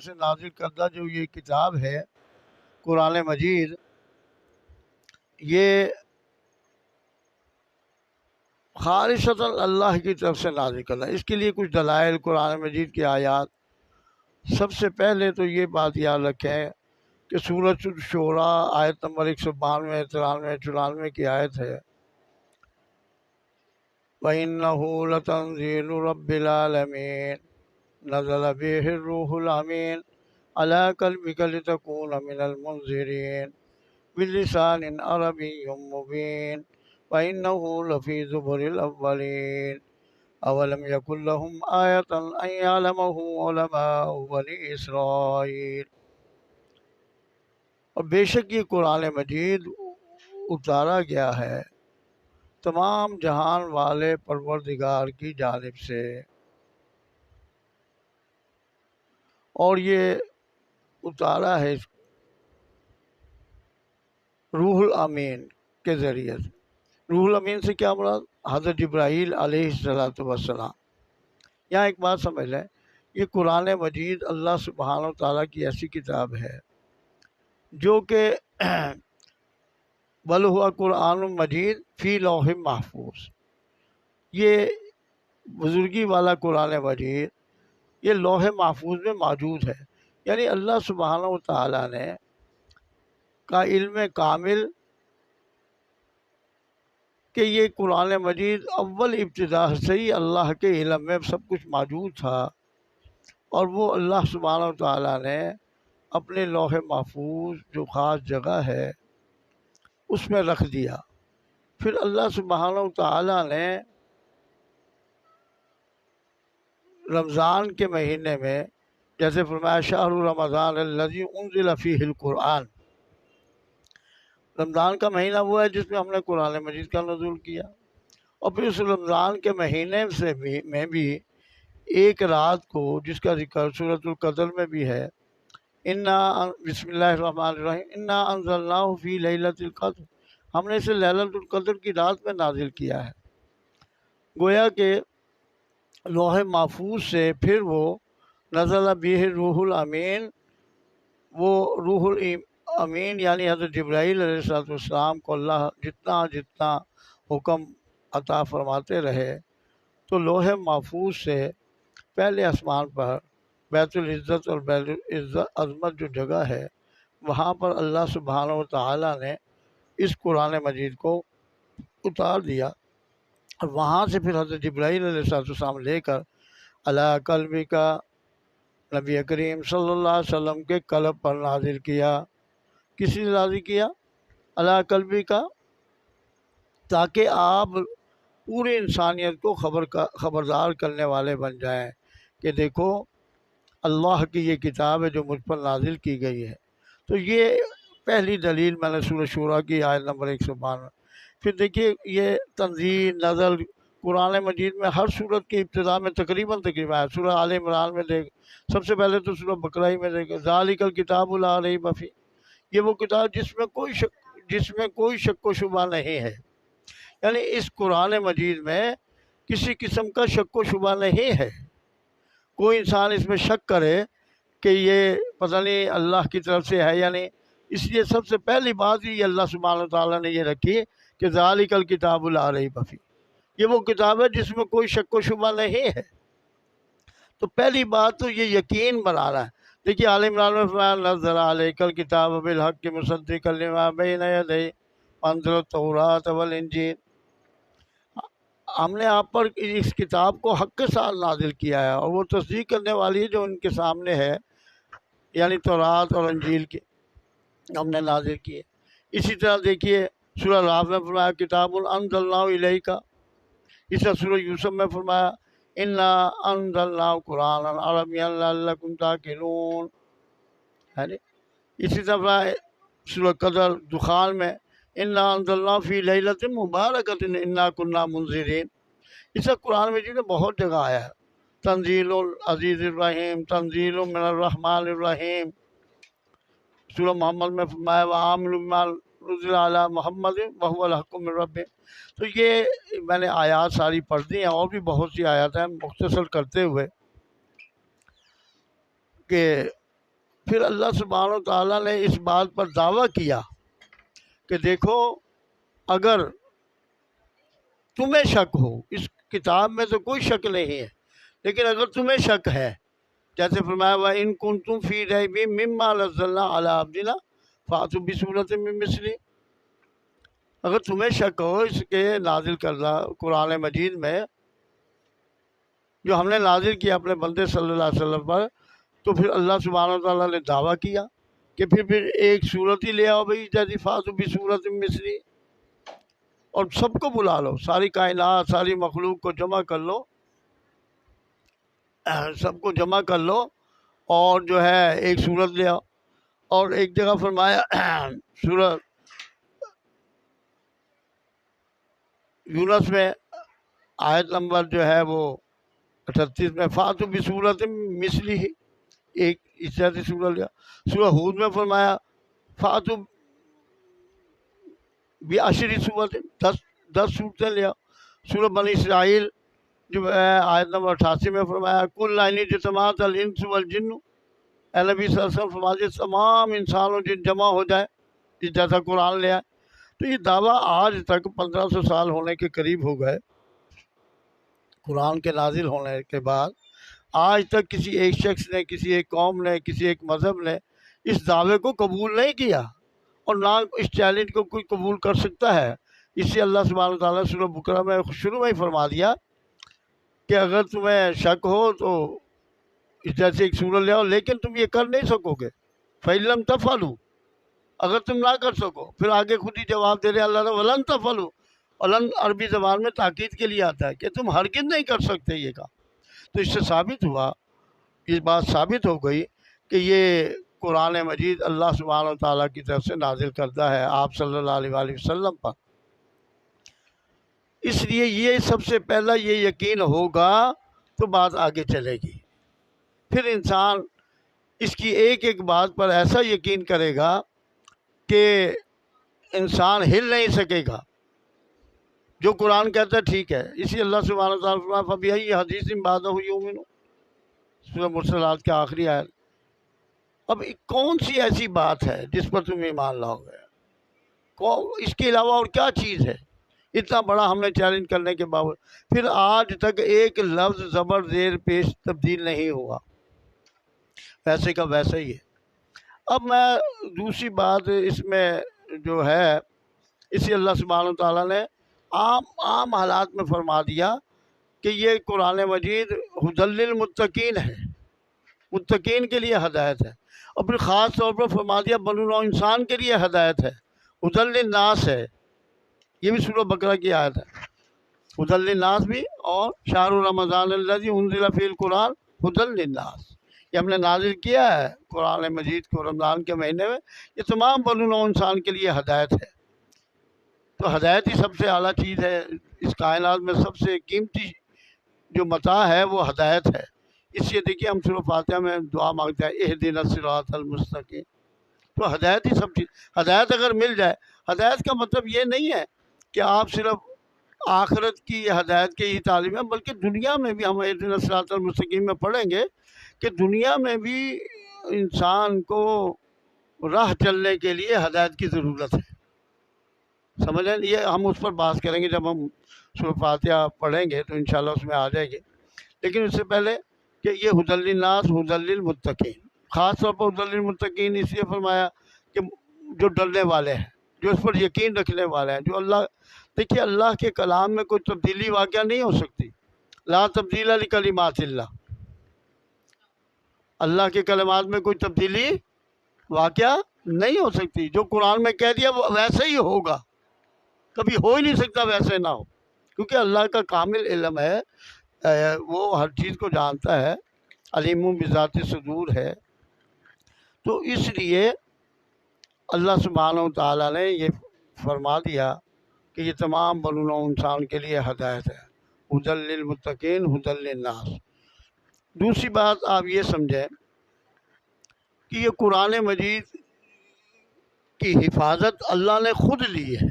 سے نازل کردہ جو یہ کتاب ہے قرآن مجید، یہ خالصتاً اللہ کی طرف سے نازل کردہ۔ اس کے لیے کچھ دلائل قرآن مجید کی آیات۔ سب سے پہلے تو یہ بات یاد رکھیں کہ سورۃ الشورى آیت نمبر 192، 93، 94 کی آیت ہے، وَإِنَّهُ لَتَنزِيلُ رَبِّ الْعَالَمِينَ نَزَلَ بِهِ الرُّوحُ الْأَمِينُ عَلَىٰ قَلْبِكَ لِتَكُونَ مِنَ الْمُنذِرِينَ بِلِسَانٍ عَرَبِيٍّ مُّبِينٍ وَإِنَّهُ لَفِي زُبُرِ الْأَوَّلِينَ أَوَلَمْ يَكُن لَّهُمْ آيَةً أَن يَعْلَمَهُ عُلَمَاءُ بَنِي إِسْرَائِيلَ۔ اور بے شک یہ قرآن مجید اتارا گیا ہے تمام جہان والے پروردگار کی جانب سے، اور یہ اتارا ہے روح الامین کے ذریعے سے۔ روح الامین سے کیا مراد؟ حضرت جبرائیل علیہ السلام۔ یہاں ایک بات سمجھ لیں، یہ قرآن مجید اللہ سبحانہ و تعالیٰ کی ایسی کتاب ہے جو کہ بل ہوا قرآن مجید فی لوح محفوظ، یہ بزرگی والا قرآن مجید یہ لوح محفوظ میں موجود ہے۔ یعنی اللہ سبحانہ و تعالیٰ نے کا علم کامل کہ یہ قرآن مجید اول ابتدا سے ہی اللہ کے علم میں سب کچھ موجود تھا، اور وہ اللہ سبحانہ و تعالیٰ نے اپنے لوح محفوظ جو خاص جگہ ہے اس میں رکھ دیا۔ پھر اللہ سبحانہ و تعالیٰ نے رمضان کے مہینے میں جیسے فرمایا شہر رمضان الذی انزل فیہ القرآن، رمضان کا مہینہ وہ ہے جس میں ہم نے قرآن مجید کا نزول کیا، اور پھر اس رمضان کے مہینے میں بھی ایک رات کو جس کا ذکر سورۃ القدر میں بھی ہے، بسم اللہ الرحمن الرحیم انا انزلناہ فی لیلۃ القدر، ہم نے اسے لیلۃ القدر کی رات میں نازل کیا ہے۔ گویا کہ لوح محفوظ سے پھر وہ نزل بہ روح الامین، وہ روح الامین یعنی حضرت جبرائیل علیہ السلام کو اللہ جتنا حکم عطا فرماتے رہے، تو لوح محفوظ سے پہلے آسمان پر بیت العزت اور بیت العظمت جو جگہ ہے وہاں پر اللہ سبحانہ و تعالیٰ نے اس قرآن مجید کو اتار دیا، اور وہاں سے پھر حضرت جبرائیل علیہ السلام لے کر علی قلبک نبی کریم صلی اللہ علیہ وسلم کے قلب پر نازل کیا۔ کس نے نازل کیا؟ علی قلبک، تاکہ آپ پوری انسانیت کو خبردار کرنے والے بن جائیں کہ دیکھو اللہ کی یہ کتاب ہے جو مجھ پر نازل کی گئی ہے۔ تو یہ پہلی دلیل میں نے سورۃ شورى کی آیت نمبر 192۔ پھر دیکھیے یہ تنزیل نزل قرآن مجید میں ہر صورت کی ابتدا میں تقریباً سورہ آل عمران میں دیکھ، سب سے پہلے تو سورہ بقرہ میں دیکھیں ذالک الکتاب لا ریب فیہ، یہ وہ کتاب جس میں کوئی شک و شبہ نہیں ہے۔ یعنی اس قرآن مجید میں کسی قسم کا شک و شبہ نہیں ہے، کوئی انسان اس میں شک کرے کہ یہ پتہ نہیں اللہ کی طرف سے ہے یا نہیں، اس لیے سب سے پہلی بات ہی اللہ سبحانہ و تعالیٰ نے یہ رکھی کہ ذالک الکتاب لا ریب فیہ، یہ وہ کتاب ہے جس میں کوئی شک و شبہ نہیں ہے۔ تو پہلی بات تو یہ یقین بنانا ہے۔ دیکھیے آل عمران میں فرمایا نزل علیک الکتاب بالحق مصدقا لما بین یدیہ وانزل التوراۃ والانجیل، ہم نے آپ پر اس کتاب کو حق کے ساتھ نازل کیا ہے، اور وہ تصدیق کرنے والی ہے جو ان کے سامنے ہے، یعنی تورات اور انجیل کی ہم نے نازل کی ہے۔ اسی طرح دیکھیے سورہ الاعراف میں فرمایا کتاب انزلناہ الیک، اس طرح سورہ یوسف میں فرمایا انا انزلناہ قرآنا عربیا لعلکم تعقلون، اسی طرح فرمایا سورہ قدر دخان میں انا انزلناہ فی لیلۃ مبارکۃ انا کنا منذرین۔ اس طرح قرآن مجید میں بہت جگہ آیا ہے، تنزیل العزیز الرحیم، تنزیل من الرحمن الرحیم۔ سورہ محمد میں فرمایا وآمنوا بما نزل علی محمد وہو الحق من ربہم۔ تو یہ میں نے آیات ساری پڑھ دی ہیں، اور بھی بہت سی آیات ہیں، مختصر کرتے ہوئے کہ پھر اللہ سبحانہ و تعالیٰ نے اس بات پر دعویٰ کیا کہ دیکھو اگر تمہیں شک ہو، اس کتاب میں تو کوئی شک نہیں ہے، لیکن اگر تمہیں شک ہے، جیسے فرمایا وَإِن كُنتُمْ فِي رَيْبٍ مِّمَّا نَزَّلْنَا عَلَىٰ عَبْدِنَا فَأْتُوا بِسُورَةٍ مِّن مِّثْلِهِ، اگر تمہیں شک ہو اس کے نازل کردہ قرآن مجید میں جو ہم نے نازل کیا اپنے بندے صلی اللہ علیہ وسلم پر، تو پھر اللہ سبحانہ و تعالیٰ نے دعویٰ کیا کہ پھر ایک صورت ہی لے آؤ بھائی، جیسے فاتو بصورت مثلی، اور سب کو بلا لو، ساری کائنات ساری مخلوق کو جمع کر لو، سب کو جمع کر لو اور جو ہے ایک صورت لے آؤ۔ اور ایک جگہ فرمایا سورۃ یونس میں آیت نمبر جو ہے وہ 38 میں فاتو بصورت مثلی ہی، ایک اس جیسی صورت لیا۔ سورہ ہود میں فرمایا فاتو بعشر صورت، 10 صورتیں لیا۔ سورہ بنی اسرائیل جو ہے آیت نمبر 88 میں فرمایا کل ان اجتماعت الانس والجن، اے نبی صلی اللہ علیہ وسلم فرماتے تمام انسان و جن جمع ہو جائے، اس جیسا قرآن لے آئے۔ تو یہ دعویٰ آج تک 1500 سال ہونے کے قریب ہو گئے قرآن کے نازل ہونے کے بعد، آج تک کسی ایک شخص نے، کسی ایک قوم نے، کسی ایک مذہب نے اس دعوے کو قبول نہیں کیا، اور نہ اس چیلنج کو کوئی قبول کر سکتا ہے۔ اس سے اللہ سبحانہ و تعالیٰ سورہ بقرہ میں شروع میں ہی فرما دیا کہ اگر تمہیں شک ہو تو اس جیسے ایک سورت لے آؤ، لیکن تم یہ کر نہیں سکو گے، فَإِن لَمْ تَفْعَلُوا، اگر تم نہ کر سکو، پھر آگے خود ہی جواب دے رہے اللہ نے وَلَن تَفْعَلُوا، ولن عربی زبان میں تاکید کے لیے آتا ہے کہ تم ہرگز نہیں کر سکتے یہ کام۔ تو اس سے ثابت ہوا، یہ بات ثابت ہو گئی کہ یہ قرآن مجید اللہ سبحانہ و تعالیٰ کی طرف سے نازل کردہ ہے آپ صلی اللہ علیہ وآلہ وسلم پر۔ اس لیے یہ سب سے پہلا یہ یقین ہوگا تو بات آگے چلے گی۔ پھر انسان اس کی ایک ایک بات پر ایسا یقین کرے گا کہ انسان ہل نہیں سکے گا، جو قرآن کہتا ہے ٹھیک ہے۔ اسی اللہ سبحانہ و تعالیٰ فرمایا فَبِأَيِّ حَدِيثٍ بَعْدَهُ يُؤْمِنُونَ، سورہ مرسلات کے آخری آیت۔ اب کون سی ایسی بات ہے جس پر تم ایمان لاؤ گے؟ اس کے علاوہ اور کیا چیز ہے؟ اتنا بڑا ہم نے چیلنج کرنے کے باوجود پھر آج تک ایک لفظ زبر زیر پیش تبدیل نہیں ہوا، ویسے کا ویسا ہی ہے۔ اب میں دوسری بات اس میں جو ہے، اسی اللہ سبحانہ و تعالیٰ نے عام حالات میں فرما دیا کہ یہ قرآن مجید ھدی للمتقین ہے، متقین کے لیے ہدایت ہے، اور پھر خاص طور پر فرما دیا بنو نوع انسان کے لیے ہدایت ہے، ھدی للناس ہے، یہ بھی سورہ بقرہ کی آیت ہے، ھدی للناس بھی، اور شہر رمضان الذی انزل فیہ القرآن ھدی للناس، یہ ہم نے نازل کیا ہے قرآن مجید کو رمضان کے مہینے میں، یہ تمام بنو نوع انسان کے لیے ہدایت ہے۔ تو ہدایت ہی سب سے اعلیٰ چیز ہے، اس کائنات میں سب سے قیمتی جو متاع ہے وہ ہدایت ہے۔ اس لیے دیکھیے ہم سورہ فاتحہ میں دعا مانگتے ہیں اہدنا الصراط المستقیم، تو ہدایت ہی سب چیز۔ ہدایت اگر مل جائے، ہدایت کا مطلب یہ نہیں ہے کہ آپ صرف آخرت کی ہدایت کی ہی تعلیم ہے، بلکہ دنیا میں بھی ہم اہدنا الصراط المستقیم میں پڑھیں گے کہ دنیا میں بھی انسان کو راہ چلنے کے لیے ہدایت کی ضرورت ہے۔ سمجھ لیں، یہ ہم اس پر بات کریں گے جب ہم سورہ فاتحہ پڑھیں گے تو انشاءاللہ اس میں آ جائے گی، لیکن اس سے پہلے کہ یہ ھدی للناس ھدی للمتقین، خاص طور پر ھدی للمتقین اس لیے فرمایا کہ جو ڈرنے والے ہیں، جو اس پر یقین رکھنے والے ہیں، جو اللہ، دیکھیے اللہ کے کلام میں کوئی تبدیلی واقعہ نہیں ہو سکتی، لا تبدیل لکلمات اللہ، اللہ کے کلمات میں کوئی تبدیلی واقعہ نہیں ہو سکتی، جو قرآن میں کہہ دیا وہ ویسے ہی ہوگا، کبھی ہو ہی نہیں سکتا ویسے نہ ہو، کیونکہ اللہ کا کامل علم ہے، وہ ہر چیز کو جانتا ہے، علیم بذات صدور ہے۔ تو اس لیے اللہ سبحانہ و تعالیٰ نے یہ فرما دیا کہ یہ تمام بنو نوع انسان کے لیے ہدایت ہے، ھدی للمتقین ھدی للناس۔ دوسری بات آپ یہ سمجھیں کہ یہ قرآن مجید کی حفاظت اللہ نے خود لی ہے،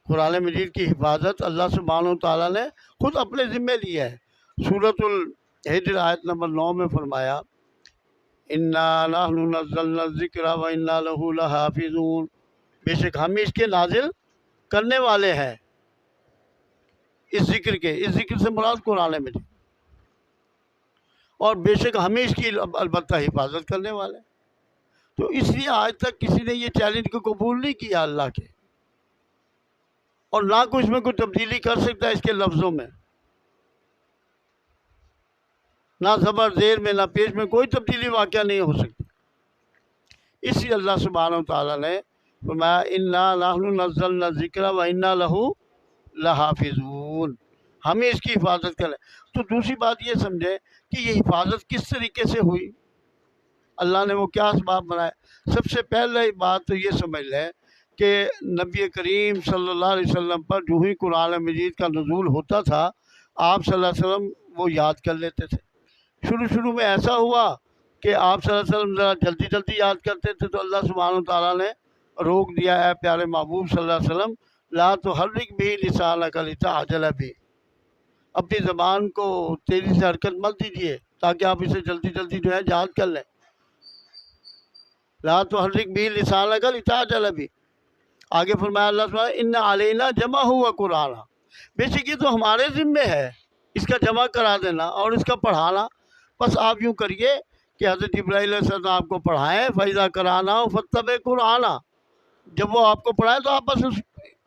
قرآن مجید کی حفاظت اللہ سبحانہ و تعالیٰ نے خود اپنے ذمے لی ہے۔ سورۃ الحجر آیت نمبر 9 میں فرمایا انا نحن نزلنا الذکر و انا لہ لحافظون، بے شک ہم اس کے نازل کرنے والے ہیں، اس ذکر کے، اس ذکر سے مراد قرآن مجید، اور بے شک ہم اس کی البتہ حفاظت کرنے والے ہیں۔ تو اس لیے آج تک کسی نے یہ چیلنج کو قبول نہیں کیا اللہ کے، اور نہ کوئی اس میں کوئی تبدیلی کر سکتا ہے اس کے لفظوں میں، نہ زبر زیر میں نہ پیش میں کوئی تبدیلی واقعہ نہیں ہو سکتی۔ اس لیے اللہ سبحانہ و تعالیٰ نے فرمایا انا نحن نزلنا الذکر و انا لہ لحافظون، ہمیں اس کی حفاظت کریں۔ تو دوسری بات یہ سمجھیں کہ یہ حفاظت کس طریقے سے ہوئی، اللہ نے وہ کیا اسباب بنائے۔ سب سے پہلے بات تو یہ سمجھ لیں کہ نبی کریم صلی اللہ علیہ وسلم پر جو ہی قرآن مجید کا نزول ہوتا تھا، آپ صلی اللہ علیہ وسلم وہ یاد کر لیتے تھے۔ شروع میں ایسا ہوا کہ آپ صلی اللہ علیہ وسلم ذرا جلدی جلدی یاد کرتے تھے، تو اللہ سبحانہ تعالیٰ نے روک دیا، اے پیارے محبوب صلی اللہ علیہ وسلم لا تحرک بھی لسانک لتعجل بھی، اپنی زبان کو تیزی سے حرکت مت دیجیے تاکہ آپ اسے جلدی جلدی جو ہے یاد کر لیں۔ لا تحرک بھی لسانک لتعجل بھی، آگے فرمایا اللہ سبحانہ ان علینا جمع ہوا قرآن، بے شک یہ تو ہمارے ذمے ہے اس کا جمع کرا دینا اور اس کا پڑھانا۔ بس آپ یوں کریے کہ حضرت جبرائیل علیہ السلام آپ کو پڑھائیں، فَإِذَا قَرَأْنَاهُ فَاتَّبِعْ قُرْآنَهُ، جب وہ آپ کو پڑھائیں تو آپ بس اس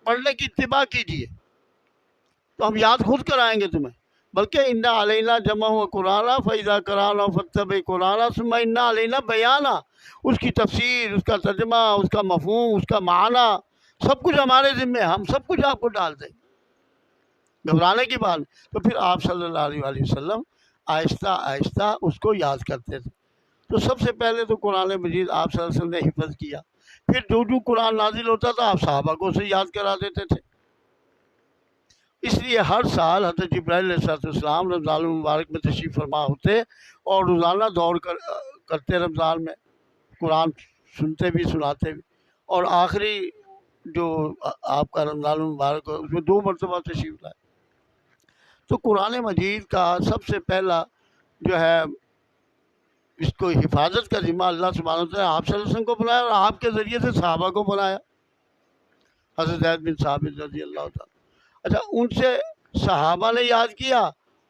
پڑھنے کی اتباع کیجیے، تو ہم یاد خود کرائیں گے تمہیں۔ بلکہ اِنَّ عَلَيْنَا جَمْعَهُ وَقُرْآنَهُ فَإِذَا قَرَأْنَاهُ فَاتَّبِعْ قُرْآنَهُ ثُمَّ إِنَّ عَلَيْنَا بَيَانَهُ، اس کی تفسیر، اس کا ترجمہ، اس کا مفہوم، اس کا معنی، سب کچھ ہمارے ذمے ہے، ہم سب کچھ آپ کو ڈال دیں گے، گھبرانے کی بات۔ تو پھر آپ صلی اللہ علیہ وسلم آہستہ آہستہ اس کو یاد کرتے تھے۔ تو سب سے پہلے تو قرآن مجید آپ صلی اللہ علیہ وسلم نے حفظ کیا، پھر جو قرآن نازل ہوتا تھا آپ صحابہ کو اسے یاد کرا دیتے تھے۔ اس لیے ہر سال حضرت جبرائیل علیہ السلام رمضان المبارک میں تشریف فرما ہوتے اور روزانہ دور کرتے رمضان میں، قرآن سنتے بھی سناتے بھی، اور آخری جو آپ کا رمضان المبارک ہے اس میں 2 مرتبہ تشریف لائے۔ تو قرآن مجید کا سب سے پہلا جو ہے اس کو حفاظت کا ذمہ اللہ سبحانہ وتعالیٰ نے آپ صلی اللہ علیہ وسلم کو بنایا، اور آپ کے ذریعے سے صحابہ کو بنایا، حضرت زید بن ثابت رضی اللہ تعالیٰ۔ اچھا، ان سے صحابہ نے یاد کیا،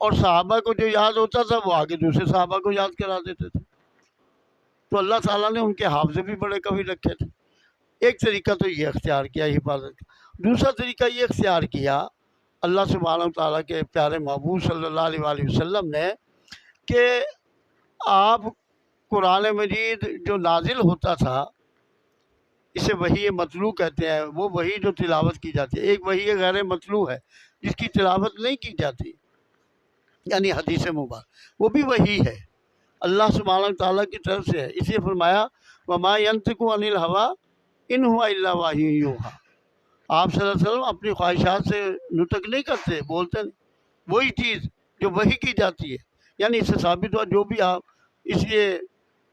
اور صحابہ کو جو یاد ہوتا تھا وہ آگے دوسرے صحابہ کو یاد کرا دیتے تھے۔ تو اللہ تعالیٰ نے ان کے حافظے بھی بڑے قوی رکھے تھے۔ ایک طریقہ تو یہ اختیار کیا حفاظت کا۔ دوسرا طریقہ یہ اختیار کیا اللہ سبحانہ و تعالیٰ کے پیارے محبوب صلی اللہ علیہ وآلہ وسلم نے کہ آپ قرآن مجید جو نازل ہوتا تھا، اسے وحی مطلوع کہتے ہیں، وہ وحی جو تلاوت کی جاتی ہے۔ ایک وحی غیر مطلوع ہے جس کی تلاوت نہیں کی جاتی، یعنی حدیث مبارک، وہ بھی وحی ہے، اللہ سبحانہ تعالیٰ کی طرف سے ہے۔ اس لیے فرمایا وَمَا يَنطِقُ عَنِ الْهَوَىٰ إِنْ هُوَ إِلَّا وَحْيٌ يُوحَىٰ، آپ صلی اللہ علیہ وسلم اپنی خواہشات سے نطق نہیں کرتے، بولتے نہیں، وہی چیز جو وحی کی جاتی ہے، یعنی اس سے ثابت ہوا جو بھی آپ۔ اس لیے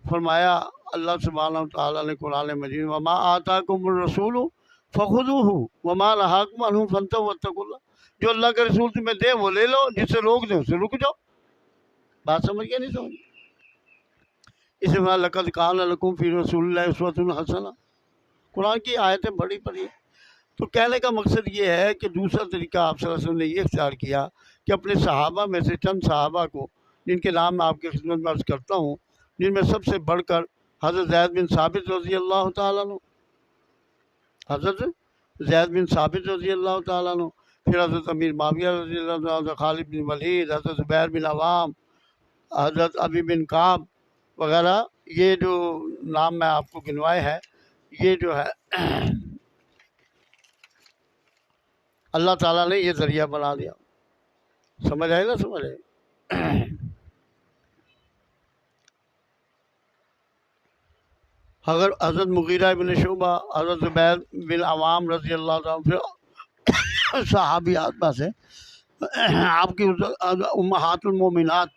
فرمایا اللہ سبحانہ تعالیٰ نے قرآن مجید وما آتاکم الرسول فخذوہ وما نہاکم عنہ فانتہوا واتقوا اللہ، جو اللہ کا رسول تمہیں دے وہ لے لو، جس سے روک دے اس سے رک جاؤ۔ بات سمجھ گیا نہیں سمجھ؟ اس میں لقد کان لکم فی رسول اللہ اسوۃ حسنہ، قرآن کی آیتیں بڑی پڑھی ہیں۔ تو کہنے کا مقصد یہ ہے کہ دوسرا طریقہ آپ صلی اللہ علیہ وسلم نے یہ اختیار کیا کہ اپنے صحابہ میں سے چند صحابہ کو، جن کے نام میں آپ کی خدمت میں عرض کرتا ہوں، جن میں سب سے بڑھ کر حضرت زید بن ثابت رضی اللہ تعالیٰ عنہ، حضرت زید بن ثابت رضی اللہ تعالیٰ عنہ، پھر حضرت امیر معاویہ رضی اللہ عنہ، حضرت خالد بن ولید، حضرت زبیر بن عوام، حضرت ابی بن کعب وغیرہ، یہ جو نام میں آپ کو گنوائے ہیں، یہ جو ہے اللہ تعالیٰ نے یہ ذریعہ بنا دیا۔ سمجھ آئے نا؟ سمجھ آئے؟ حضرت مغیرہ بن شعبہ، حضرت زبیر بن عوام رضی اللہ عنہ، پھر صحابیات میں سے آپ کی امہات المومنات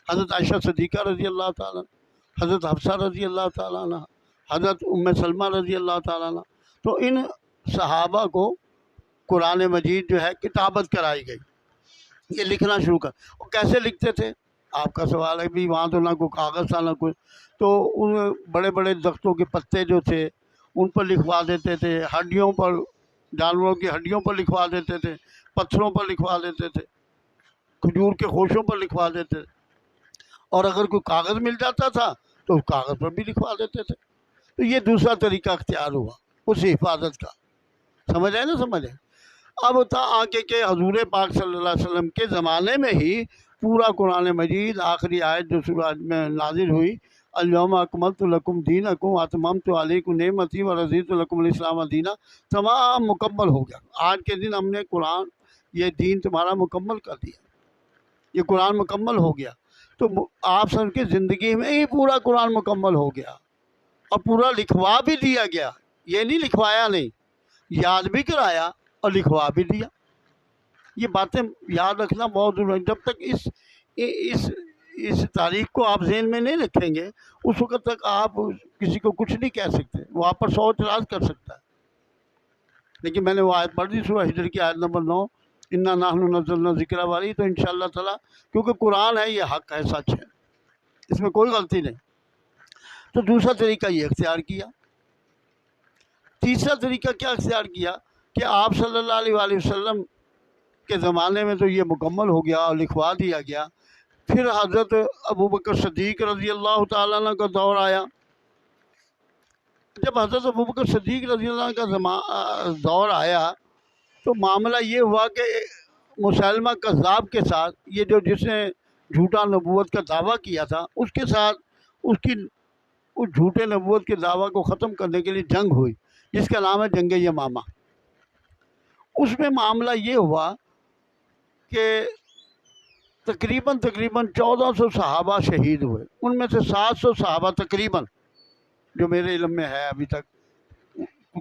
حضرت عائشہ صدیقہ رضی اللہ تعالیٰ، حضرت حفصہ رضی اللہ تعالیٰ عنہ، حضرت سلمہ رضی اللہ تعالیٰ عنہ۔ تو ان صحابہ کو قرآن مجید جو ہے کتابت کرائی گئی، یہ لکھنا شروع کر۔ اور کیسے لکھتے تھے آپ کا سوال ہے بھی وہاں تو نہ کوئی کاغذ تھا نہ کوئی، تو ان بڑے بڑے درختوں کے پتے جو تھے ان پر لکھوا دیتے تھے، ہڈیوں پر، جانوروں کی ہڈیوں پر لکھوا دیتے تھے، پتھروں پر لکھوا دیتے تھے، کھجور کے خوشوں پر لکھوا دیتے تھے، اور اگر کوئی کاغذ مل جاتا تھا تو اس کاغذ پر بھی لکھوا دیتے تھے۔ تو یہ دوسرا طریقہ اختیار ہوا اس حفاظت کا، سمجھ آئے نا، سمجھ آئے۔ اب تھا آگے کہ حضور پاک صلی اللہ علیہ وسلم کے زمانے میں ہی پورا قرآن مجید آخری آیت جو سورہ میں نازل ہوئی، الیوم اکملت لکم دینکم واتممت علیکم نعمتی ورضیت لکم الاسلام دینا، تمام مکمل ہو گیا۔ آج کے دن ہم نے قرآن، یہ دین تمہارا مکمل کر دیا، یہ قرآن مکمل ہو گیا۔ تو آپ سب کی زندگی میں ہی پورا قرآن مکمل ہو گیا، اور پورا لکھوا بھی دیا گیا۔ یہ نہیں لکھوایا نہیں، یاد بھی کرایا اور لکھوا بھی دیا۔ یہ باتیں یاد رکھنا بہت ضروری ہے۔ جب تک اس تاریخ کو آپ ذہن میں نہیں رکھیں گے، اس وقت تک آپ کسی کو کچھ نہیں کہہ سکتے، وہ آپ پر 100 اعتراض کر سکتا ہے۔ لیکن میں نے وہ آیت پڑھ دی سورہ ہجر کی آیت نمبر 9، انا نحن نزلنا ذکر والی، تو انشاءاللہ تعالیٰ، کیونکہ قرآن ہے، یہ حق ہے، سچ ہے، اس میں کوئی غلطی نہیں۔ تو دوسرا طریقہ یہ اختیار کیا۔ تیسرا طریقہ کیا اختیار کیا کہ آپ صلی اللہ علیہ وآلہ وسلم کے زمانے میں تو یہ مکمل ہو گیا اور لکھوا دیا گیا۔ پھر حضرت ابوبکر صدیق رضی اللہ تعالیٰ عنہ کا دور آیا۔ جب حضرت ابوبکر صدیق رضی اللہ عنہ کا دور آیا تو معاملہ یہ ہوا کہ مسلمہ کذاب کے ساتھ، یہ جو جس نے جھوٹا نبوت کا دعویٰ کیا تھا، اس کے ساتھ اس جھوٹے نبوت کے دعویٰ کو ختم کرنے کے لیے جنگ ہوئی، جس کا نام ہے جنگ یمامہ۔ اس میں معاملہ یہ ہوا کہ تقریباً 1400 صحابہ شہید ہوئے، ان میں سے 700 صحابہ تقریباً، جو میرے علم میں ہے، ابھی تک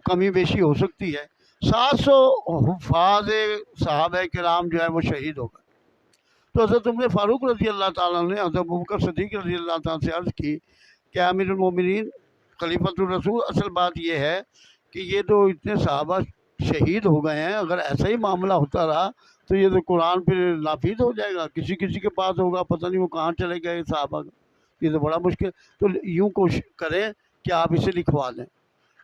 کمی بیشی ہو سکتی ہے، 700 حفاظ صحابہ کرام جو ہے وہ شہید ہو گئے۔ تو حضرت عمر فاروق رضی اللہ تعالیٰ نے حضرت ابوبکر صدیق رضی اللہ تعالیٰ سے عرض کی کہ امیر المومنین، خلیفۃ الرسول، اصل بات یہ ہے کہ یہ تو اتنے صحابہ شہید ہو گئے ہیں، اگر ایسا ہی معاملہ ہوتا رہا تو یہ تو قرآن پھر نافذ ہو جائے گا، کسی کے پاس ہوگا، پتہ نہیں وہ کہاں چلے گئے صحابہ، یہ تو بڑا مشکل۔ تو یوں کوشش کریں کہ آپ اسے لکھوا دیں۔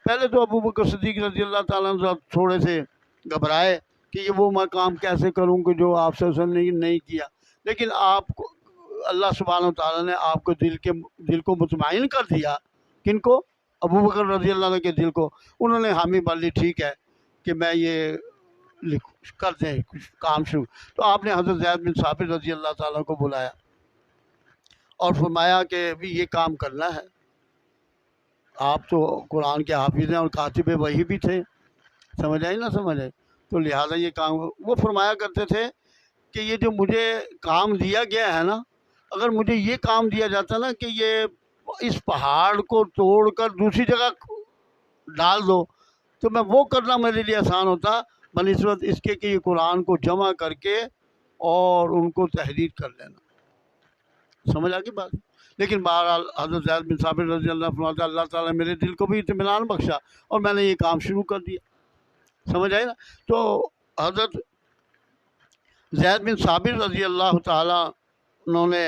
پہلے تو ابوبکر صدیق رضی اللہ تعالیٰ عنہ تھوڑے سے گھبرائے کہ یہ وہ میں کام کیسے کروں کہ جو آپ سے نہیں کیا، لیکن آپ کو اللہ سبحانہ و تعالیٰ نے آپ کو دل کو مطمئن کر دیا۔ کن کو؟ ابوبکر رضی اللہ عنہ کے دل کو۔ انہوں نے حامی بھر لی، ٹھیک ہے کہ میں یہ کر دیں کچھ کام شروع۔ تو آپ نے حضرت زید بن ثابت رضی اللہ تعالیٰ کو بلایا اور فرمایا کہ ابھی یہ کام کرنا ہے، آپ تو قرآن کے حافظ ہیں اور کاتب وحی بھی تھے، سمجھ آئی نہ سمجھ آئی، تو لہٰذا یہ کام وہ فرمایا کرتے تھے کہ یہ جو مجھے کام دیا گیا ہے نا، اگر مجھے یہ کام دیا جاتا نا کہ یہ اس پہاڑ کو توڑ کر دوسری جگہ ڈال دو، تو میں وہ کرنا میرے لیے آسان ہوتا بنسبت اس کے کہ یہ قرآن کو جمع کر کے اور ان کو تحریر کر لینا۔ سمجھ آ گئی بات؟ لیکن بہرحال حضرت زید بن ثابت رضی اللہ تعالیٰ میرے دل کو بھی اطمینان بخشا اور میں نے یہ کام شروع کر دیا۔ سمجھ آئی نا؟ تو حضرت زید بن ثابت رضی اللہ تعالیٰ انہوں نے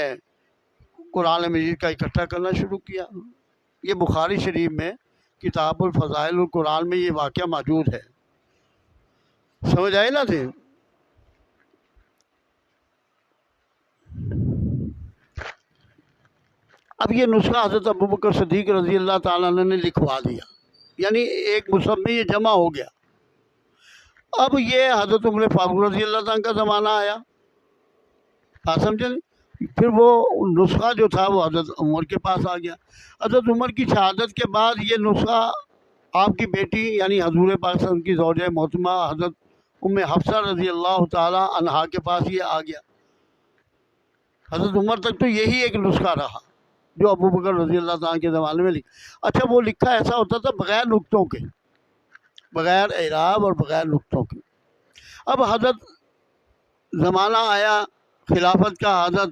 قرآن مجید کا اکٹھا کرنا شروع کیا۔ یہ بخاری شریف میں کتاب الفضائل القرآن میں یہ واقعہ موجود ہے۔ سمجھ آئی نا تھی؟ اب یہ نسخہ حضرت ابوبکر صدیق رضی اللہ تعالیٰ نے لکھوا دیا، یعنی ایک مصحف میں یہ جمع ہو گیا۔ اب یہ حضرت عمر فاروق رضی اللہ تعالیٰ کا زمانہ آیا، بات سمجھے؟ پھر وہ نسخہ جو تھا وہ حضرت عمر کے پاس آ گیا۔ حضرت عمر کی شہادت کے بعد یہ نسخہ آپ کی بیٹی یعنی حضور پاک صلی اللہ علیہ وسلم کی زوجہ محترمہ حضرت ام حفصہ رضی اللہ تعالیٰ عنہا کے پاس یہ آ گیا۔ حضرت عمر تک تو یہی ایک نسخہ رہا جو ابوبکر رضی اللہ تعالیٰ کے زمانے میں لکھا۔ اچھا، وہ لکھا ایسا ہوتا تھا بغیر نقطوں کے، بغیر اعراب اور بغیر نقطوں کے۔ اب حضرت زمانہ آیا خلافت کا حضرت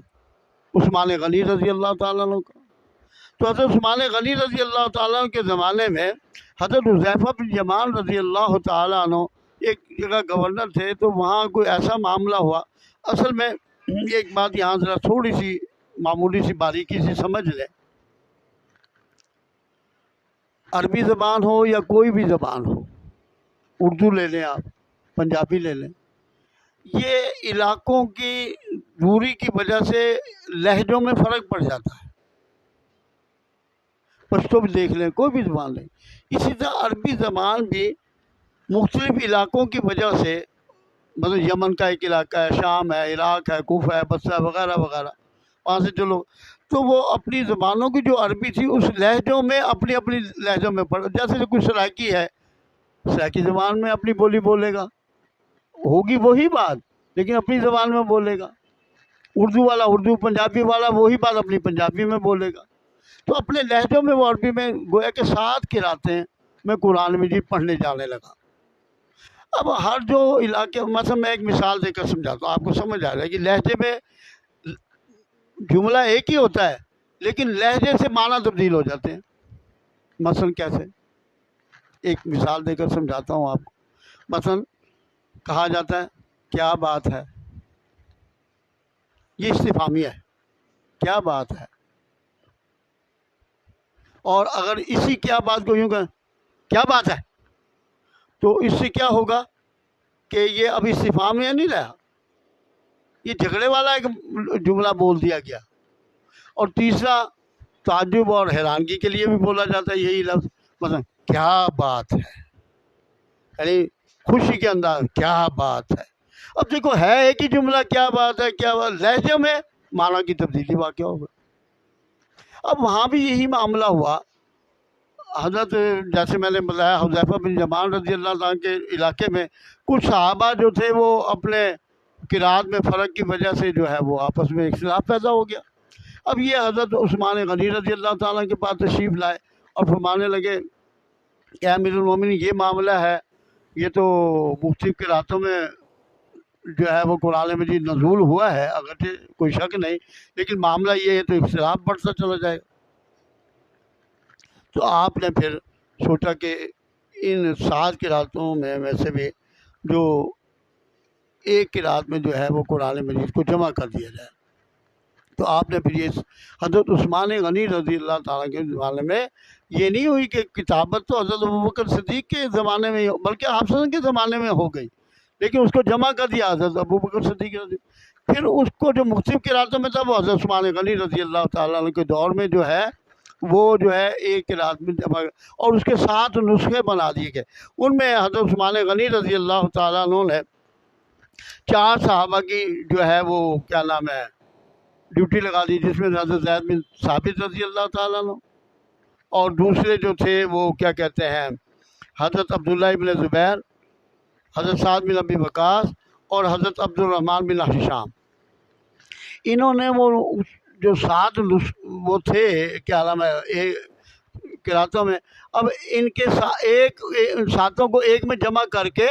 عثمان غنی رضی اللہ تعالیٰ عنہ کا۔ تو حضرت عثمان غنی رضی اللہ تعالیٰ عنہ کے زمانے میں حضرت حذیفہ بن یمان رضی اللہ تعالیٰ عنہ ایک جگہ گورنر تھے، تو وہاں کوئی ایسا معاملہ ہوا۔ اصل میں ایک بات یہاں ذرا تھوڑی سی معمولی سی باریکی سے سمجھ لیں، عربی زبان ہو یا کوئی بھی زبان ہو، اردو لے لیں آپ، پنجابی لے لیں، یہ علاقوں کی دوری کی وجہ سے لہجوں میں فرق پڑ جاتا ہے۔ پشتو بھی دیکھ لیں، کوئی بھی زبان لیں، اسی طرح عربی زبان بھی مختلف علاقوں کی وجہ سے، مطلب یمن کا ایک علاقہ ہے، شام ہے، عراق ہے، کوفہ ہے، بصرہ وغیرہ وغیرہ، وہاں سے جو لوگ، تو وہ اپنی زبانوں کی جو عربی تھی اس لہجوں میں اپنی اپنی لہجوں میں پڑھ، جیسے کوئی سرائکی ہے، سرائکی زبان میں اپنی بولی بولے گا، ہوگی وہی بات لیکن اپنی زبان میں بولے گا، اردو والا اردو، پنجابی والا وہی بات اپنی پنجابی میں بولے گا، تو اپنے لہجوں میں وہ عربی میں گویا کہ ساتھ قراتیں میں قرآن مجید پڑھنے جانے لگا۔ اب ہر جو علاقے، مثلا میں ایک مثال دے کر سمجھاتا ہوں، آپ کو سمجھ آ رہا ہے کہ لہجے میں جملہ ایک ہی ہوتا ہے لیکن لہجے سے معنی تبدیل ہو جاتے ہیں۔ مثلا کیسے، ایک مثال دے کر سمجھاتا ہوں آپ کو۔ مثلا کہا جاتا ہے کیا بات ہے، یہ استفہامیہ ہے، کیا بات ہے، اور اگر اسی کیا بات کو یوں کہیں کیا بات ہے تو اس سے کیا ہوگا کہ یہ اب استفہامیہ نہیں رہا، یہ جھگڑے والا ایک جملہ بول دیا گیا۔ اور تیسرا تعجب اور حیرانگی کے لیے بھی بولا جاتا ہے یہی لفظ، مثلا کیا بات ہے، یعنی خوشی کے انداز، کیا بات ہے۔ اب دیکھو ہے ایک ہی جملہ، کیا بات ہے، کیا بات، لہجے میں معنی کی تبدیلی واقع ہوگا۔ اب وہاں بھی یہی معاملہ ہوا۔ حضرت جیسے میں نے بتایا حذیفہ بن یمان رضی اللہ عنہ کے علاقے میں کچھ صحابہ جو تھے وہ اپنے قرات میں فرق کی وجہ سے جو ہے وہ آپس میں اختلاف پیدا ہو گیا۔ اب یہ حضرت عثمان غنی رضی اللہ تعالیٰ کے پاس تشریف لائے اور فرمانے لگے کہ امیر المومنین یہ معاملہ ہے، یہ تو مختلف قراتوں میں جو ہے وہ قرآن مجید نزول ہوا ہے، اگرچہ کوئی شک نہیں، لیکن معاملہ یہ ہے تو اختلاف بڑھتا چلا جائے گا۔ تو آپ نے پھر سوچا کہ ان 7 قراتوں میں سے بھی جو ایک قرات میں جو ہے وہ قرآن مجید کو جمع کر دیا جائے۔ تو آپ نے پھر یہ حضرت عثمان غنی رضی اللہ تعالیٰ کے زمانے میں یہ نہیں ہوئی کہ کتابت تو حضرت ابوبکر صدیق کے زمانے میں بلکہ آپ صلی اللہ علیہ وسلم کے زمانے میں ہو گئی، لیکن اس کو جمع کر دیا حضرت ابوبکر صدیق رضی۔ پھر اس کو جو مختلف قراتوں میں تھا وہ حضرت عثمان غنی رضی اللہ تعالیٰ عنہ کے دور میں جو ہے وہ جو ہے ایک قرات میں جمع، اور اس کے 7 نسخے بنا دیے گئے۔ ان میں حضرت عثمان غنی رضی اللہ تعالیٰ عنہ نے 4 صحابہ کی جو ہے وہ کیا نام ہے ڈیوٹی لگا دی، جس میں حضرت زید بن ثابت رضی اللہ تعالیٰ عنہ، اور دوسرے جو تھے وہ کیا کہتے ہیں حضرت عبداللہ ابن زبیر، حضرت سعد بن ابی وقاص اور حضرت عبد الرحمن بن ہشام۔ انہوں نے وہ جو 7 وہ تھے کیا نام ہے قراتوں میں، اب ان کے ان 7 کو ایک میں جمع کر کے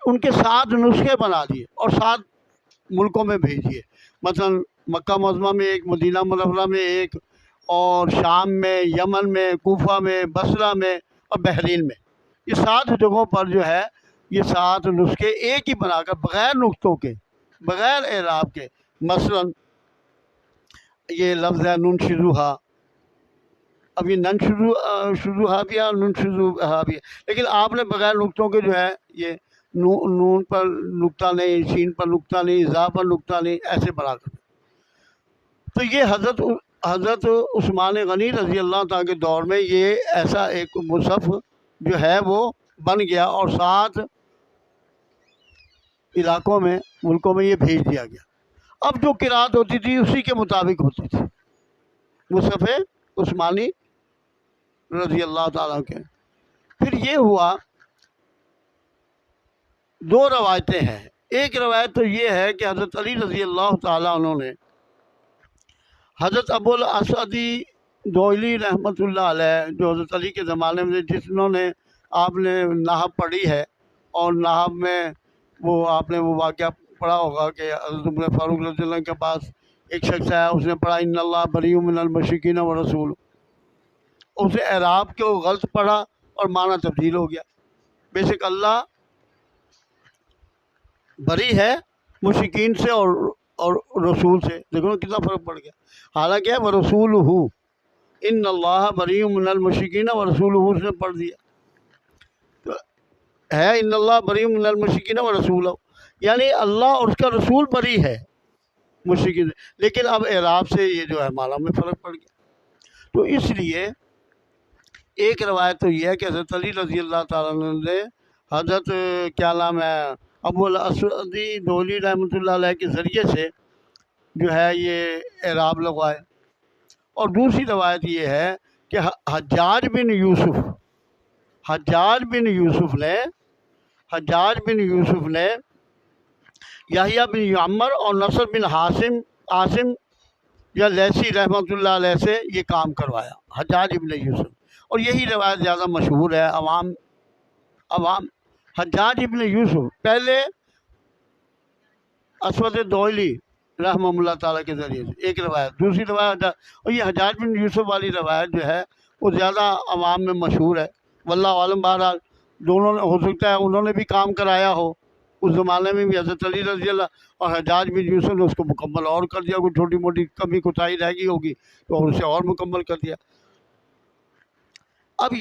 ان کے 7 نسخے بنا دیے اور 7 ملکوں میں بھیج دیے، مثلا مکہ معظمہ میں ایک، مدینہ منورہ میں ایک، اور شام میں، یمن میں، کوفہ میں، بصرہ میں اور بحرین میں۔ یہ 7 جگہوں پر جو ہے یہ 7 نسخے ایک ہی بنا کر بغیر نقطوں کے، بغیر اعراب کے، مثلا یہ لفظ ہے نون شروحا، اب یہ نن شروحا بھی ہے، نون شروحا بھی ہے، لیکن آپ نے بغیر نقطوں کے جو ہے یہ نون پر نقطہ نہیں، شین پر نقطہ نہیں، زا پر نقطہ نہیں، ایسے بنا کر۔ تو یہ حضرت عثمان غنی رضی اللہ تعالیٰ کے دور میں یہ ایسا ایک مصحف جو ہے وہ بن گیا اور 7 علاقوں میں، ملکوں میں یہ بھیج دیا گیا۔ اب جو قرات ہوتی تھی اسی کے مطابق ہوتی تھی، مصحف عثمانی رضی اللہ تعالیٰ کے۔ پھر یہ ہوا 2 روایتیں ہیں۔ ایک روایت تو یہ ہے کہ حضرت علی رضی اللہ تعالیٰ عنہ نے حضرت ابو الاسعدی دوئلی رحمۃ اللہ علیہ، جو حضرت علی کے زمانے میں جنہوں نے آپ نے نحو پڑھی ہے، اور نحو میں وہ آپ نے وہ واقعہ پڑھا ہوگا کہ حضرت عمر فاروق رضی اللہ عنہ کے پاس ایک شخص آیا، اس نے پڑھا ان اللہ بریء من المشرکین ورسول، اس نے اعراب کو غلط پڑھا اور معنی تبدیل ہو گیا۔ بے شک اللہ بری ہے مشرکین سے اور رسول سے، دیکھو نا کتنا فرق پڑ گیا. حالانکہ وہ رسول ہوں، ان اللہ بری من المشرکین و رسول ہوں سے پڑھ دیا تو ہے ان اللہ بری من المشرکین و رسول، یعنی اللہ اور اس کا رسول بری ہے مشرکین سے. لیکن اب اعراب سے یہ جو ہے معنی میں فرق پڑ گیا. تو اس لیے ایک روایت تو یہ ہے کہ حضرت علی رضی اللہ تعالیٰ عنہ نے حضرت کیا نام ہے ابو الاسود دہلوی رحمۃ اللہ علیہ کے ذریعے سے جو ہے یہ اعراب لگوائے. اور دوسری روایت یہ ہے کہ حجاج بن یوسف نے یحییٰ بن یعمر اور نصر بن عاصم یا لیثی رحمۃ اللہ علیہ سے یہ کام کروایا، حجاج بن یوسف. اور یہی روایت زیادہ مشہور ہے عوام. حجاج بن یوسف پہلے اسود دہلوی رحمہ اللہ تعالیٰ کے ذریعے سے ایک روایت، دوسری روایت، اور یہ حجاج بن یوسف والی روایت جو ہے وہ زیادہ عوام میں مشہور ہے. واللہ عالم. بہرحال دونوں نے، ہو سکتا ہے انہوں نے بھی کام کرایا ہو اس زمانے میں بھی، حضرت علی رضی اللہ اور حجاج بن یوسف نے اس کو مکمل اور کر دیا. کوئی چھوٹی موٹی کمی کوتاہی رہ گئی ہوگی تو اسے اور مکمل کر دیا. اب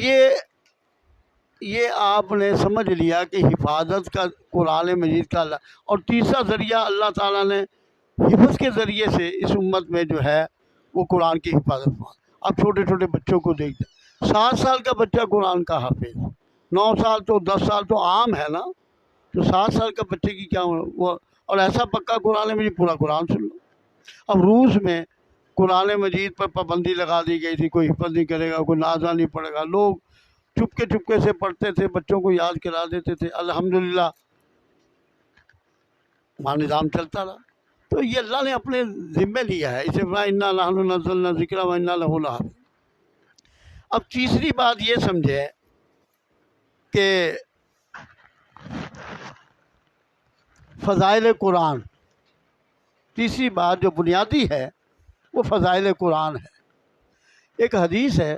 یہ آپ نے سمجھ لیا کہ حفاظت کا قرآن مجید کا اللہ. اور تیسرا ذریعہ اللہ تعالیٰ نے حفظ کے ذریعے سے اس امت میں جو ہے وہ قرآن کی حفاظت. اب چھوٹے چھوٹے بچوں کو دیکھتے، 7 سال کا بچہ قرآن کا حافظ، 9 سال تو 10 سال تو عام ہے نا، تو 7 سال کا بچے کی کیا وہ، اور ایسا پکا قرآن مجید پورا قرآن سن لو. اب روس میں قرآن مجید پر پابندی لگا دی گئی تھی، کوئی حفظ نہیں کرے گا، کوئی نازا نہیں پڑے گا. لوگ چپکے سے پڑھتے تھے، بچوں کو یاد کرا دیتے تھے. الحمدللہ وہاں نظام چلتا رہا. تو یہ اللہ نے اپنے ذمے لیا ہے، اسے انا نحن نزلنا الذکر و انا لہ لحافظون. اب تیسری بات یہ سمجھے کہ فضائل قرآن، تیسری بات جو بنیادی ہے وہ فضائل قرآن ہے. ایک حدیث ہے،